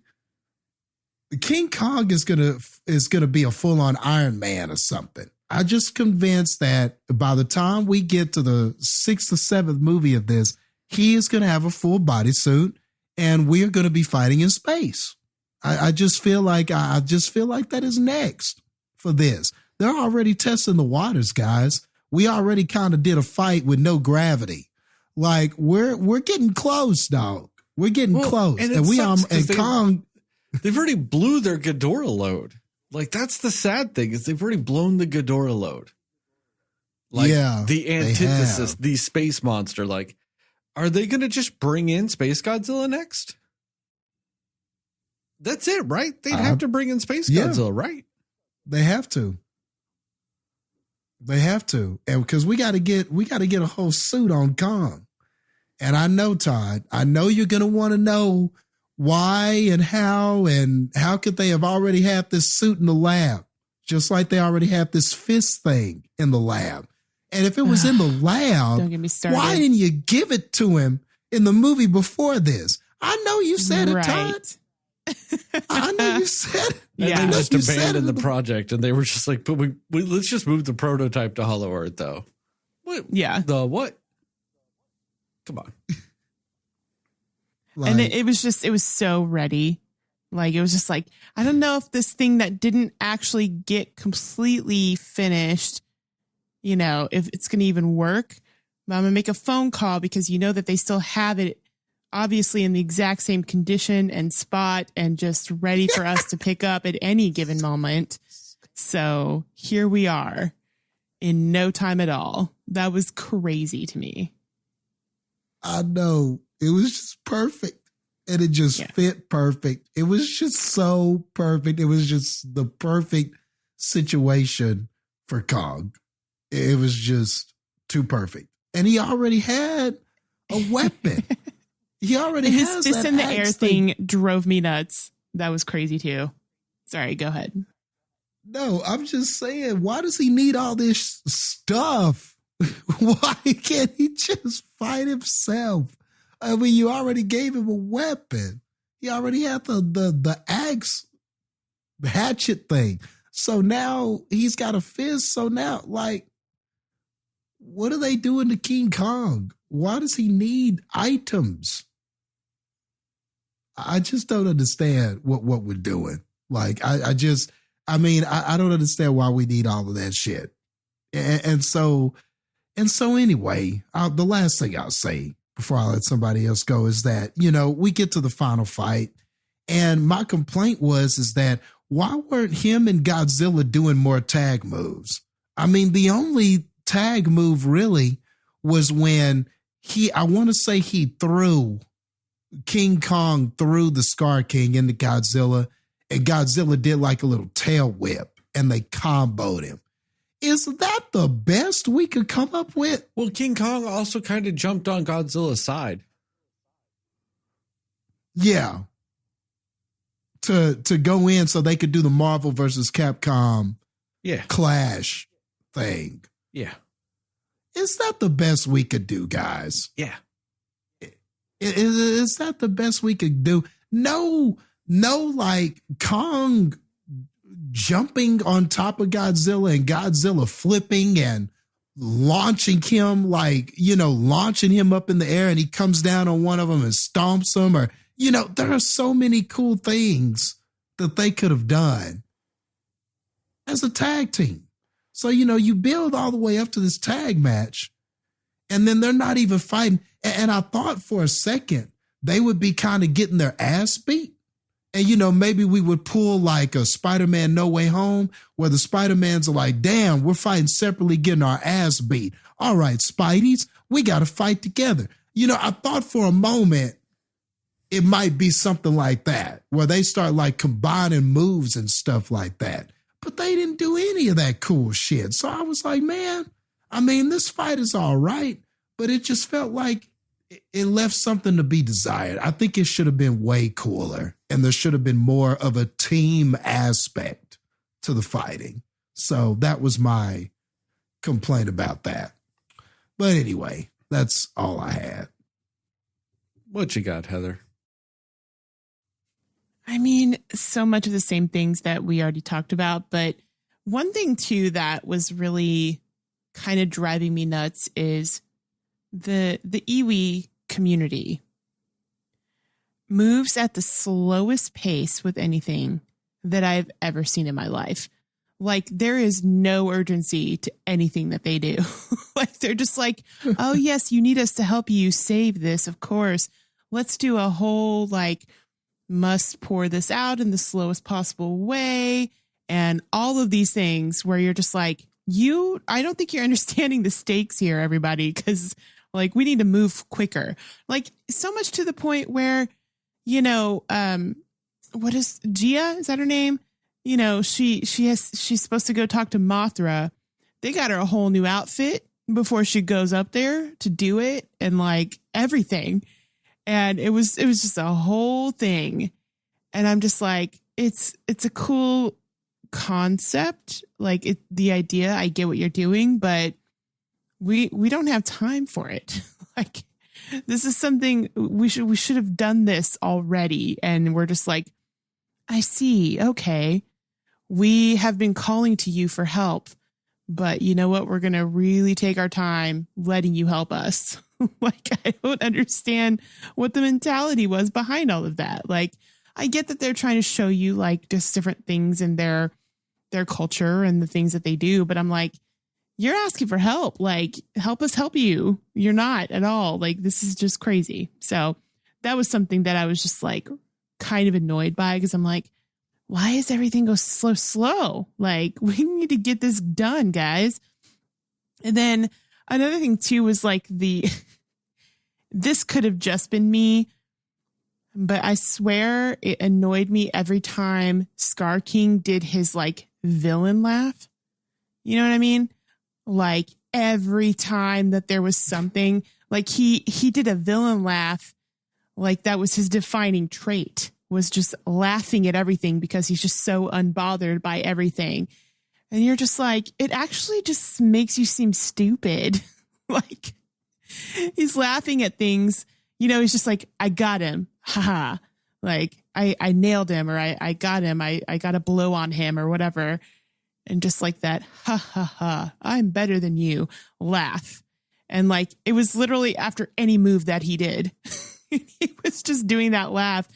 King Kong is gonna be a full-on Iron Man or something. I'm just convinced that by the time we get to the 6th or 7th movie of this, he is gonna have a full bodysuit, and we are gonna be fighting in space. I just feel like that is next for this. They're already testing the waters, guys. We already kind of did a fight with no gravity. Like we're getting close, dog. We're getting close, and Kong. They've already blew their Ghidorah load. Like, that's the sad thing, is they've already blown the Ghidorah load. Like, yeah, the antithesis, the space monster. Like, are they going to just bring in Space Godzilla next? That's it, right? They'd have to bring in Space Godzilla, right? They have to. And because we got to get a whole suit on Kong. And I know, Todd, you're going to want to know why and how could they have already had this suit in the lab, just like they already have this fist thing in the lab. And if it was in the lab, don't get me started. Why didn't you give it to him in the movie before this? I know you said it, Todd. I know you said it. Yeah, they just abandoned the project, and they were just like, "But we let's just move the prototype to Hollow Earth, though." What? Yeah. The what? Come on. And it was so ready. Like, it was just like, I don't know if this thing that didn't actually get completely finished, if it's going to even work. But I'm going to make a phone call because that they still have it obviously in the exact same condition and spot and just ready for us to pick up at any given moment. So here we are in no time at all. That was crazy to me. I know. It was just perfect. And it just fit perfect. It was just so perfect. It was just the perfect situation for Kong. It was just too perfect. And he already had a weapon. He already has his fist in the air thing drove me nuts. That was crazy too. Sorry, go ahead. No, I'm just saying, why does he need all this stuff? Why can't he just fight himself? I mean, you already gave him a weapon. He already had the axe, the hatchet thing. So now he's got a fist. So now, what are they doing to King Kong? Why does he need items? I just don't understand what we're doing. Like, I don't understand why we need all of that shit. And so anyway, the last thing I'll say before I let somebody else go is that, we get to the final fight, and my complaint is that why weren't him and Godzilla doing more tag moves? I mean, the only tag move really was when I want to say he threw King Kong threw the Scar King into Godzilla, and Godzilla did like a little tail whip, and they comboed him. Is that the best we could come up with? Well, King Kong also kind of jumped on Godzilla's side. Yeah. To go in so they could do the Marvel versus Capcom clash thing. Yeah. Is that the best we could do, guys? Yeah. Is that the best we could do? No, like Kong jumping on top of Godzilla and Godzilla flipping and launching him, launching him up in the air, and he comes down on one of them and stomps him. Or, there are so many cool things that they could have done as a tag team. So, you build all the way up to this tag match, and then they're not even fighting. And I thought for a second they would be kind of getting their ass beat. And, maybe we would pull like a Spider-Man No Way Home, where the Spider-Mans are like, damn, we're fighting separately, getting our ass beat. All right, Spideys, we got to fight together. I thought for a moment it might be something like that, where they start like combining moves and stuff like that. But they didn't do any of that cool shit. So I was like, man, this fight is all right, but it just felt like it left something to be desired. I think it should have been way cooler, and there should have been more of a team aspect to the fighting. So that was my complaint about that. But anyway, that's all I had. What you got, Heather? So much of the same things that we already talked about, but one thing too that was really kind of driving me nuts is the iwi community moves at the slowest pace with anything that I've ever seen in my life. Like, there is no urgency to anything that they do. Like, they're just like, oh yes, you need us to help you save this. Of course, let's do a whole must pour this out in the slowest possible way. And all of these things where you're just like, I don't think you're understanding the stakes here, everybody. Cause we need to move quicker. So much to the point where, what is Gia? Is that her name? She's supposed to go talk to Mothra. They got her a whole new outfit before she goes up there to do it, and everything. And it was just a whole thing. And I'm just like, it's a cool concept. The idea, I get what you're doing, but we don't have time for it. This is something we should have done this already. And we're just like, I see. Okay. We have been calling to you for help, but you know what? We're going to really take our time letting you help us. I don't understand what the mentality was behind all of that. I get that they're trying to show you just different things in their culture and the things that they do, but I'm like, you're asking for help. Help us help you. You're not at all. This is just crazy. So that was something that I was just kind of annoyed by, because I'm like, why is everything go so slow? We need to get this done, guys. And then another thing too was this could have just been me, but I swear it annoyed me every time Scar King did his villain laugh. You know what I mean? Every time that there was something, he did a villain laugh, that was his defining trait, was just laughing at everything because he's just so unbothered by everything. And you're just it actually just makes you seem stupid. He's laughing at things, he's just I got him. Haha. I nailed him, or I got him. I got a blow on him, or whatever. And just that, ha ha ha, I'm better than you, laugh. And it was literally after any move that he did, he was just doing that laugh.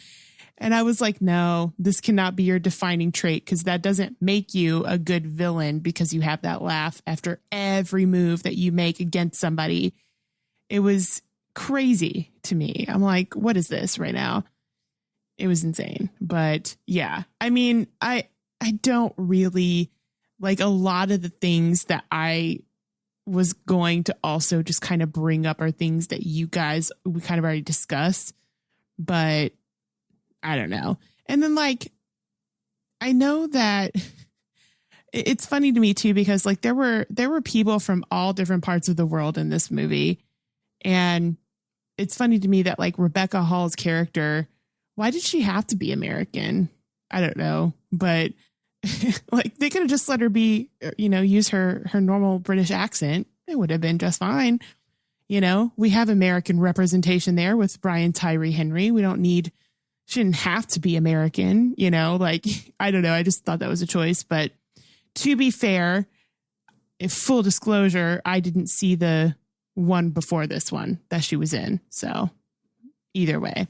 And I was like, no, this cannot be your defining trait because that doesn't make you a good villain because you have that laugh after every move that you make against somebody. It was crazy to me. I'm like, what is this right now? It was insane. But yeah, I mean, I don't really like a lot of the things that I was going to also just kind of bring up are things that we kind of already discussed, but I don't know. And then like, I know that it's funny to me too, because like there were people from all different parts of the world in this movie. And it's funny to me that like Rebecca Hall's character, why did she have to be American? I don't know, but like they could have just let her be, use her normal British accent. It would have been just fine. We have American representation there with Brian Tyree Henry. She didn't have to be American, like, I don't know. I just thought that was a choice. But to be fair, if full disclosure, I didn't see the one before this one that she was in. So either way,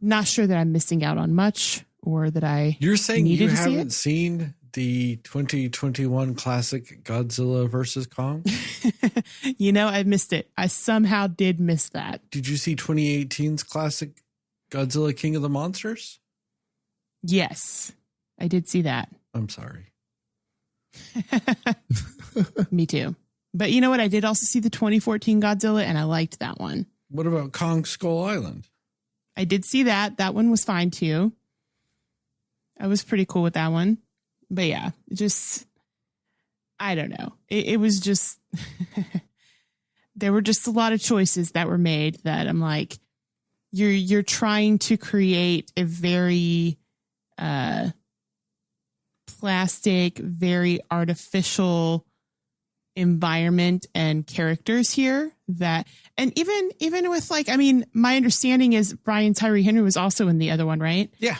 not sure that I'm missing out on much or that You're saying you needed to haven't seen the 2021 classic Godzilla versus Kong? I missed it. I somehow did miss that. Did you see 2018's classic Godzilla King of the Monsters? Yes, I did see that. I'm sorry. Me too. But you know what? I did also see the 2014 Godzilla and I liked that one. What about Kong Skull Island? I did see that. That one was fine too. I was pretty cool with that one. But yeah, I don't know. It was just, there were just a lot of choices that were made that I'm like, you're trying to create a very plastic, very artificial environment and characters here and even with like, I mean, my understanding is Brian Tyree Henry was also in the other one, right? Yeah.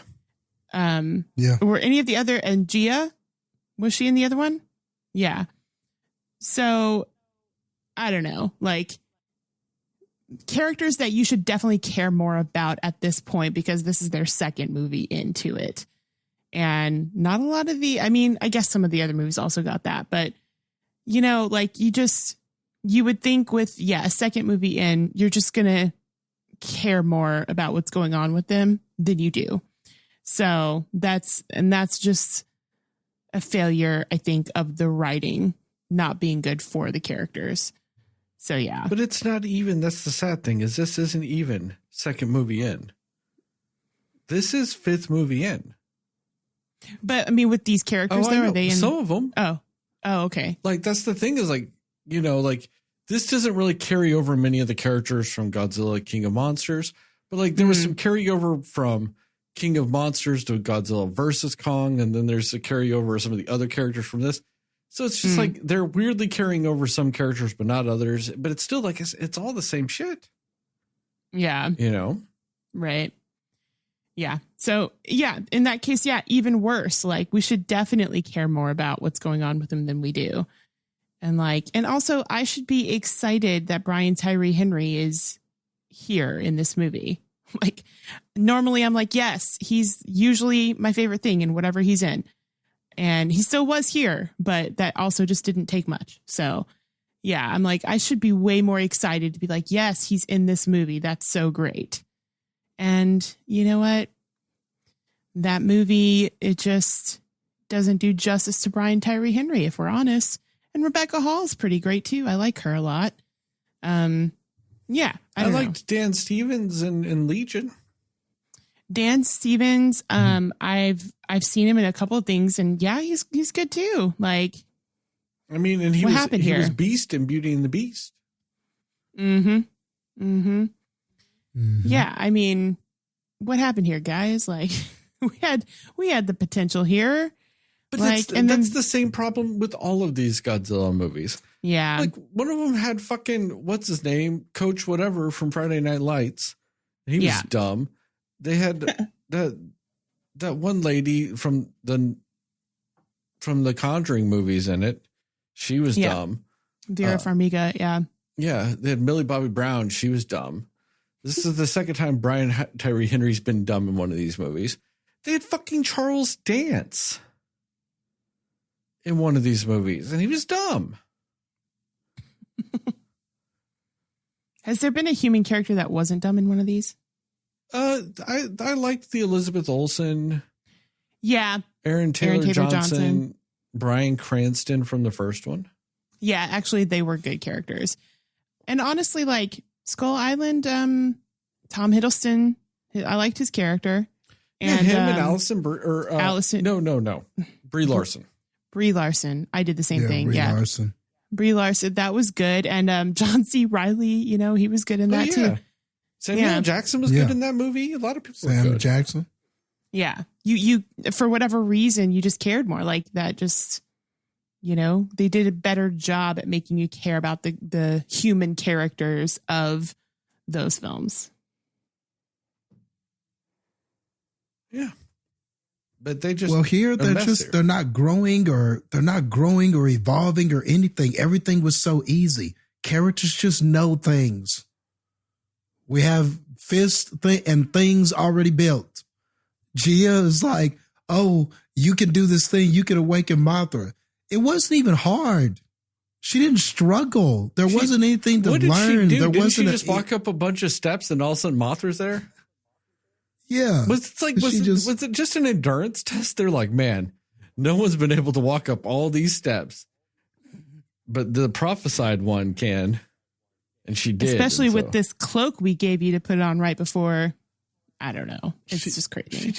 Yeah. Were any of the other, and Gia, was she in the other one? Yeah. So I don't know, like characters that you should definitely care more about at this point, because this is their second movie into it. And not a lot of I guess some of the other movies also got that, but like you would think with, a second movie in, you're just going to care more about what's going on with them than you do. So that's just a failure, I think, of the writing not being good for the characters. So, yeah. But it's not even. That's the sad thing, is this isn't even second movie in. This is fifth movie in. But I mean, with these characters, though, are they in? Some of them. Oh, okay. Like, that's the thing is like, like this doesn't really carry over many of the characters from Godzilla King of Monsters. But like there was some carryover from King of Monsters to Godzilla versus Kong. And then there's a carryover of some of the other characters from this. So it's just like they're weirdly carrying over some characters, but not others. But it's still like it's all the same shit. Yeah. Right. Yeah. So, yeah, in that case, even worse. Like, we should definitely care more about what's going on with them than we do. And also, I should be excited that Brian Tyree Henry is here in this movie. Like, normally I'm like, yes, he's usually my favorite thing in whatever he's in. And he still was here, but that also just didn't take much. So, yeah, I'm like, I should be way more excited to be like, yes, he's in this movie. That's so great. And you know what? That movie, it just doesn't do justice to Brian Tyree Henry, if we're honest. And Rebecca Hall is pretty great too. I like her a lot. Yeah, I liked Dan Stevens in Legion. Dan Stevens, I've seen him in a couple of things, and yeah, he's good too. Like, I mean, and he was Beast in Beauty and the Beast. Yeah, I mean, what happened here, guys? Like, we had the potential here. But that's the same problem with all of these Godzilla movies. Yeah. Like, one of them had fucking, what's his name? Coach whatever from Friday Night Lights. And he was dumb. They had that one lady from the Conjuring movies in it. She was dumb. Vera Farmiga, yeah. Yeah, they had Millie Bobby Brown. She was dumb. This is the second time Brian Tyree Henry's been dumb in one of these movies. They had fucking Charles Dance in one of these movies, and he was dumb. Has there been a human character that wasn't dumb in one of these? I liked the Elizabeth Olsen. Yeah. Aaron Taylor Johnson, Bryan Cranston from the first one. Yeah, actually, they were good characters. And honestly, like Skull Island, Tom Hiddleston, I liked his character. And him and Allison. No. Brie Larson. Brie Larson. I did the same thing. Brie Yeah. Larson. Brie Larson. That was good. And John C. Reilly, he was good in that too. Samuel Jackson was good in that movie. A lot of people were good. Jackson. Yeah. You for whatever reason, you just cared more. Like that just, they did a better job at making you care about the human characters of those films. Yeah. But they just they're not growing or evolving or anything. Everything was so easy. Characters just know things. We have fists and things already built. Gia is like, oh, you can do this thing. You can awaken Mothra. It wasn't even hard. She didn't struggle. There wasn't anything to learn. She do? There Didn't wasn't she just walk up a bunch of steps and all of a sudden Mothra's there? Yeah. Was it just an endurance test? They're like, man, no one's been able to walk up all these steps, but the prophesied one can, and she did. Especially with this cloak we gave you to put on right before. I don't know. It's just crazy.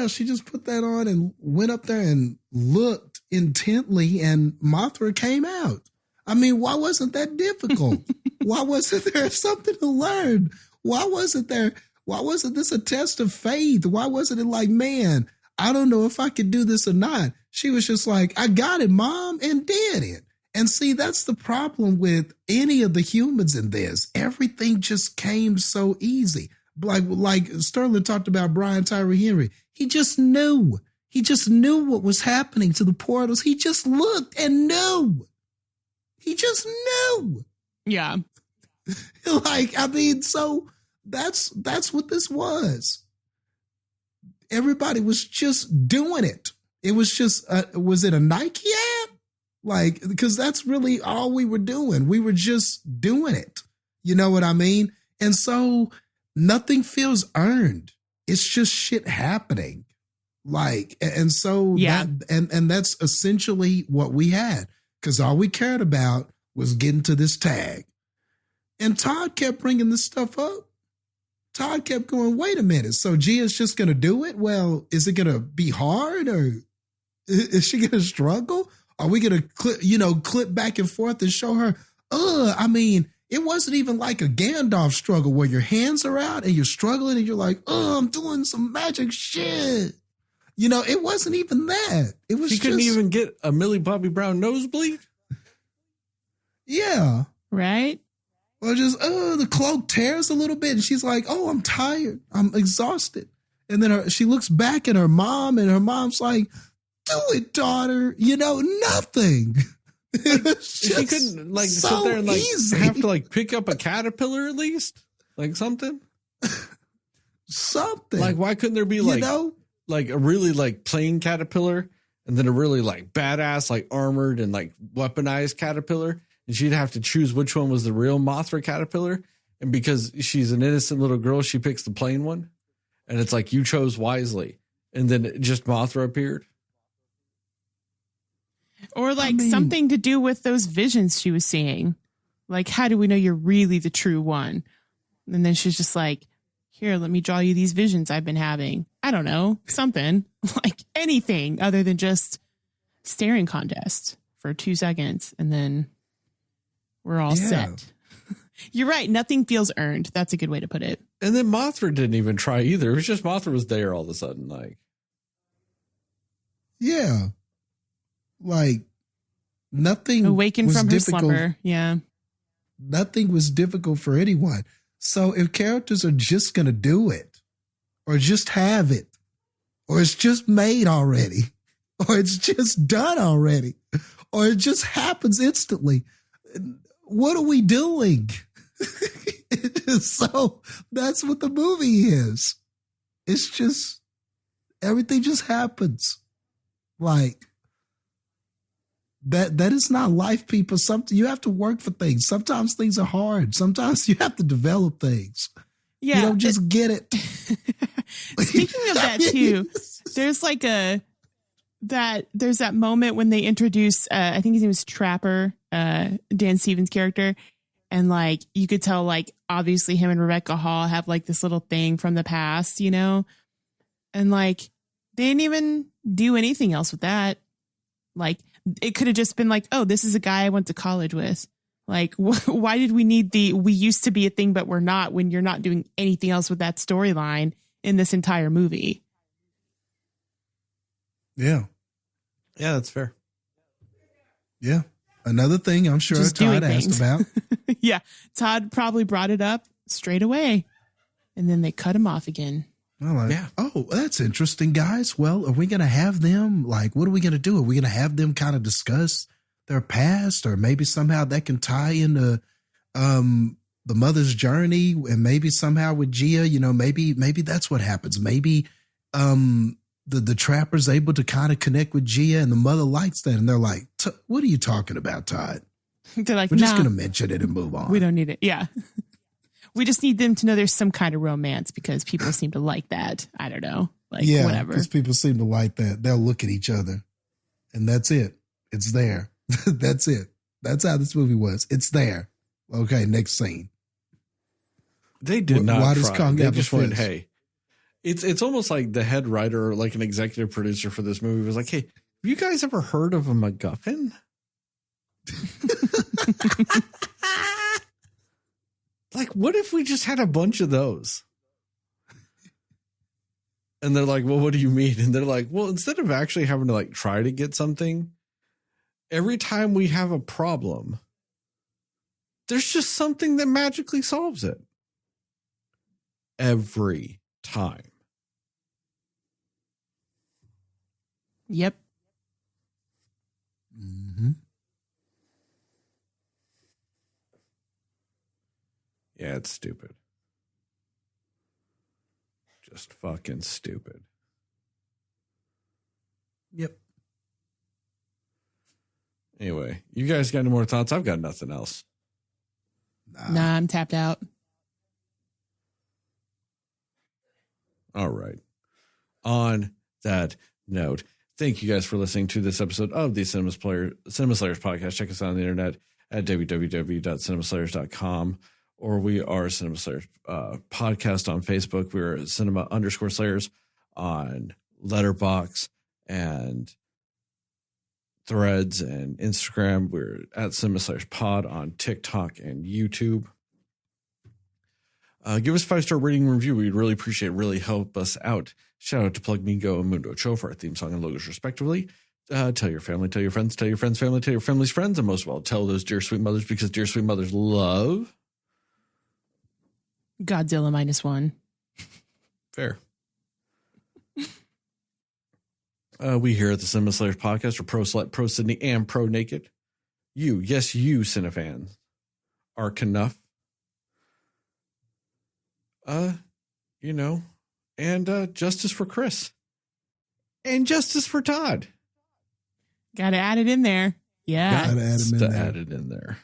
She just put that on and went up there and looked intently, and Mothra came out. I mean, why wasn't that difficult? Why wasn't there something to learn? Why wasn't this a test of faith? Why wasn't it like, man, I don't know if I could do this or not? She was just like, I got it, Mom, and did it. And see, that's the problem with any of the humans in this. Everything just came so easy. Like Sterling talked about Brian Tyree Henry. He just knew. He just knew what was happening to the portals. He just looked and knew. He just knew. Yeah. So that's what this was. Everybody was just doing it. It was just, was it a Nike ad? Because that's really all we were doing. We were just doing it. You know what I mean? And so nothing feels earned. It's just shit happening. And so that's essentially what we had. Because all we cared about was getting to this tag. And Todd kept bringing this stuff up. Todd kept going, wait a minute. So Gia's just going to do it? Well, is it going to be hard, or is she going to struggle? Are we going to clip back and forth and show her, it wasn't even like a Gandalf struggle where your hands are out and you're struggling and you're like, I'm doing some magic shit. It wasn't even that. It was she couldn't even get a Millie Bobby Brown nosebleed. Yeah. Right. Or just, the cloak tears a little bit. And she's like, oh, I'm tired. I'm exhausted. And then she looks back at her mom, and her mom's like, do it, daughter. Nothing. She couldn't sit there and have to pick up a caterpillar at least, something. Something. Why couldn't there be a really plain caterpillar and then a really badass armored and weaponized caterpillar? And she'd have to choose which one was the real Mothra caterpillar. And because she's an innocent little girl, she picks the plain one. And it's you chose wisely. And then just Mothra appeared. Or something to do with those visions she was seeing. How do we know you're really the true one? And then she's just like, here, let me draw you these visions I've been having. I don't know, something. Anything other than just staring contest for 2 seconds. And then we're all set. You're right. Nothing feels earned. That's a good way to put it. And then Mothra didn't even try either. It was just Mothra was there all of a sudden. Yeah. Nothing awakened from her slumber. Yeah. Nothing was difficult for anyone. So if characters are just going to do it, or just have it, or it's just made already, or it's just done already, or it just happens instantly, what are we doing? So that's what the movie is. It's just everything just happens. Like that is not life, people. Something you have to work for things. Sometimes things are hard. Sometimes you have to develop things. Yeah. You don't just get it. Speaking of that too, there's like there's that moment when they introduce I think his name is Trapper, Dan Stevens' character, and like you could tell like obviously him and Rebecca Hall have like this little thing from the past, you know, and like they didn't even do anything else with that. Like it could have just been like, oh, this is a guy I went to college with. Like, why did we need we used to be a thing, but we're not, when you're not doing anything else with that storyline in this entire movie? Yeah. Yeah, that's fair. Yeah. Another thing I'm sure Just Todd doing asked things. about. Yeah. Todd probably brought it up straight away and then they cut him off again. I'm like, Yeah. oh, that's interesting, guys. Well, are we going to have them? Like, what are we going to do? Are we going to have them kind of discuss their past, or maybe somehow that can tie into the mother's journey, and maybe somehow with Gia, you know, maybe that's what happens. Maybe the trapper's able to kind of connect with Gia, and the mother likes that, and they're like, what are you talking about, Todd? They're like, We're just nah, going to mention it and move on. we don't need it. Yeah. We just need them to know there's some kind of romance because people seem to like that. I don't know. Like, yeah, whatever. because people seem to like that. They'll look at each other, and that's it. It's there. That's it. That's how this movie was. It's there. Okay, next scene. They did not Why does try. Kong They have a just went, fist? hey. It's almost like the head writer, like an executive producer for this movie was like, hey, have you guys ever heard of a MacGuffin? Like, what if we just had a bunch of those? And they're like, well, what do you mean? And they're like, well, instead of actually having to like try to get something, every time we have a problem, there's just something that magically solves it. Every time. Yep. Mm-hmm. Yeah, it's stupid. Just fucking stupid. Yep. Anyway, you guys got any more thoughts? I've got nothing else. Nah, I'm tapped out. All right. On that note, thank you guys for listening to this episode of the Cinema Slayers podcast. Check us out on the internet at www.cinemaslayers.com, or we are Cinema Slayers podcast on Facebook. We're cinema_slayers on Letterboxd and Threads and Instagram. We're at Cinema Slayers Pod on TikTok and YouTube. Give us a 5-star rating and review. We'd really appreciate it. Really help us out. Shout out to Plug Mingo and Mundo Cho for our theme song and logos, respectively. Tell your family, tell your friends, tell your friends' family, tell your family's friends, and most of all, tell those dear sweet mothers, because dear sweet mothers love Godzilla -1. Fair. We here at the Cinema Slayers podcast are pro slut, pro Sydney, and pro naked. You, yes, you, Cinefans, are enough. You know, and justice for Chris. And justice for Todd. Gotta add it in there. Yeah. Gotta add him in there. Add it in there.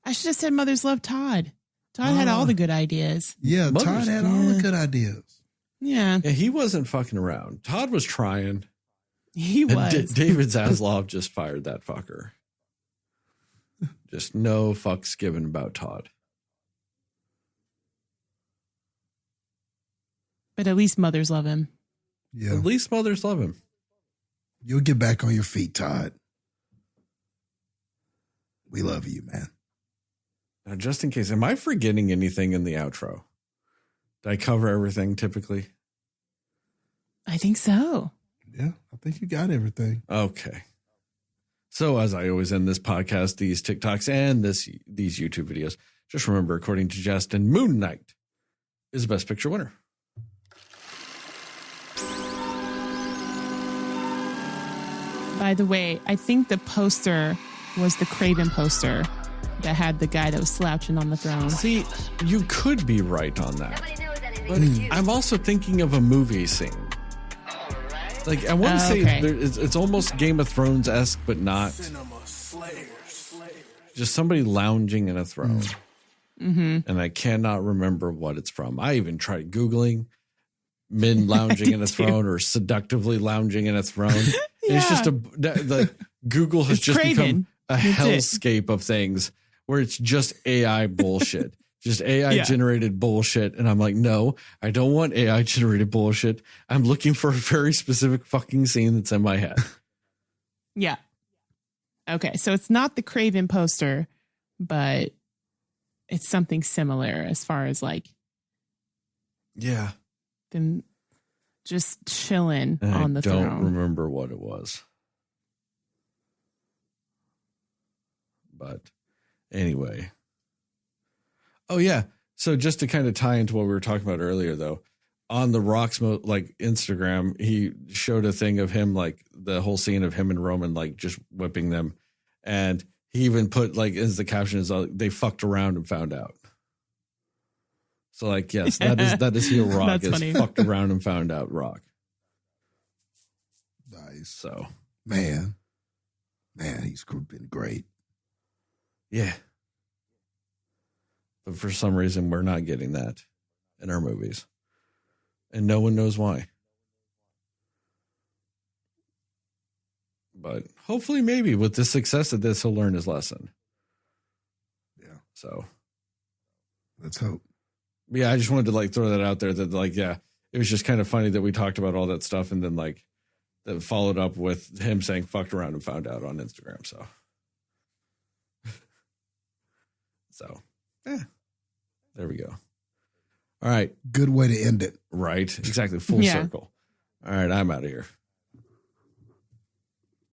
I should have said mothers love Todd. Todd had all the good ideas. Yeah, Mothers- Todd had all the good ideas. Yeah, Yeah, he wasn't fucking around. Todd was trying. he And was. David Zaslav just fired that fucker. Just no fucks given about Todd. But at least mothers love him. Yeah. At least mothers love him. You'll get back on your feet, Todd. We love you, man. Now, just in case, am I forgetting anything in the outro? Did I cover everything typically? I think so. Yeah, I think you got everything. Okay. So as I always end this podcast, these TikToks, and these YouTube videos, just remember, according to Jastin, Moon Knight is the best picture winner. By the way, I think the poster was the Craven poster that had the guy that was slouching on the throne. See, you could be right on that. Nobody knows anything But but you. I'm also thinking of a movie scene. Like, I want to say okay. it's almost Game of Thrones-esque, but not. Just somebody lounging in a throne. Mm-hmm. And I cannot remember what it's from. I even tried Googling men lounging in a throne or seductively lounging in a throne. And it's just like Google has It's just Craven. become a That's it. hellscape of things where it's just AI bullshit. Just AI generated bullshit. And I'm like, no, I don't want AI generated bullshit. I'm looking for a very specific fucking scene that's in my head. Yeah. Okay, so it's not the Craven poster, but it's something similar as far as like Yeah. them just chilling And on the I don't throne. remember what it was. But anyway. Oh, yeah. So just to kind of tie into what we were talking about earlier, though, on the Rock's like Instagram, he showed a thing of him, like the whole scene of him and Roman, like just whipping them. And he even put like as the caption is, they fucked around and found out. So like, yes, that is heel Rock That's is funny. fucked around and found out Rock. Nice. So Man, he's been great. yeah. But for some reason, we're not getting that in our movies. And no one knows why. But hopefully, maybe with the success of this, he'll learn his lesson. Yeah. So, Let's hope. yeah, I just wanted to like throw that out there that like, yeah, it was just kind of funny that we talked about all that stuff and then like that followed up with him saying fucked around and found out on Instagram. So, yeah, there we go. All right. Good way to end it. Right. Exactly. Full Yeah. circle. All right. I'm out of here.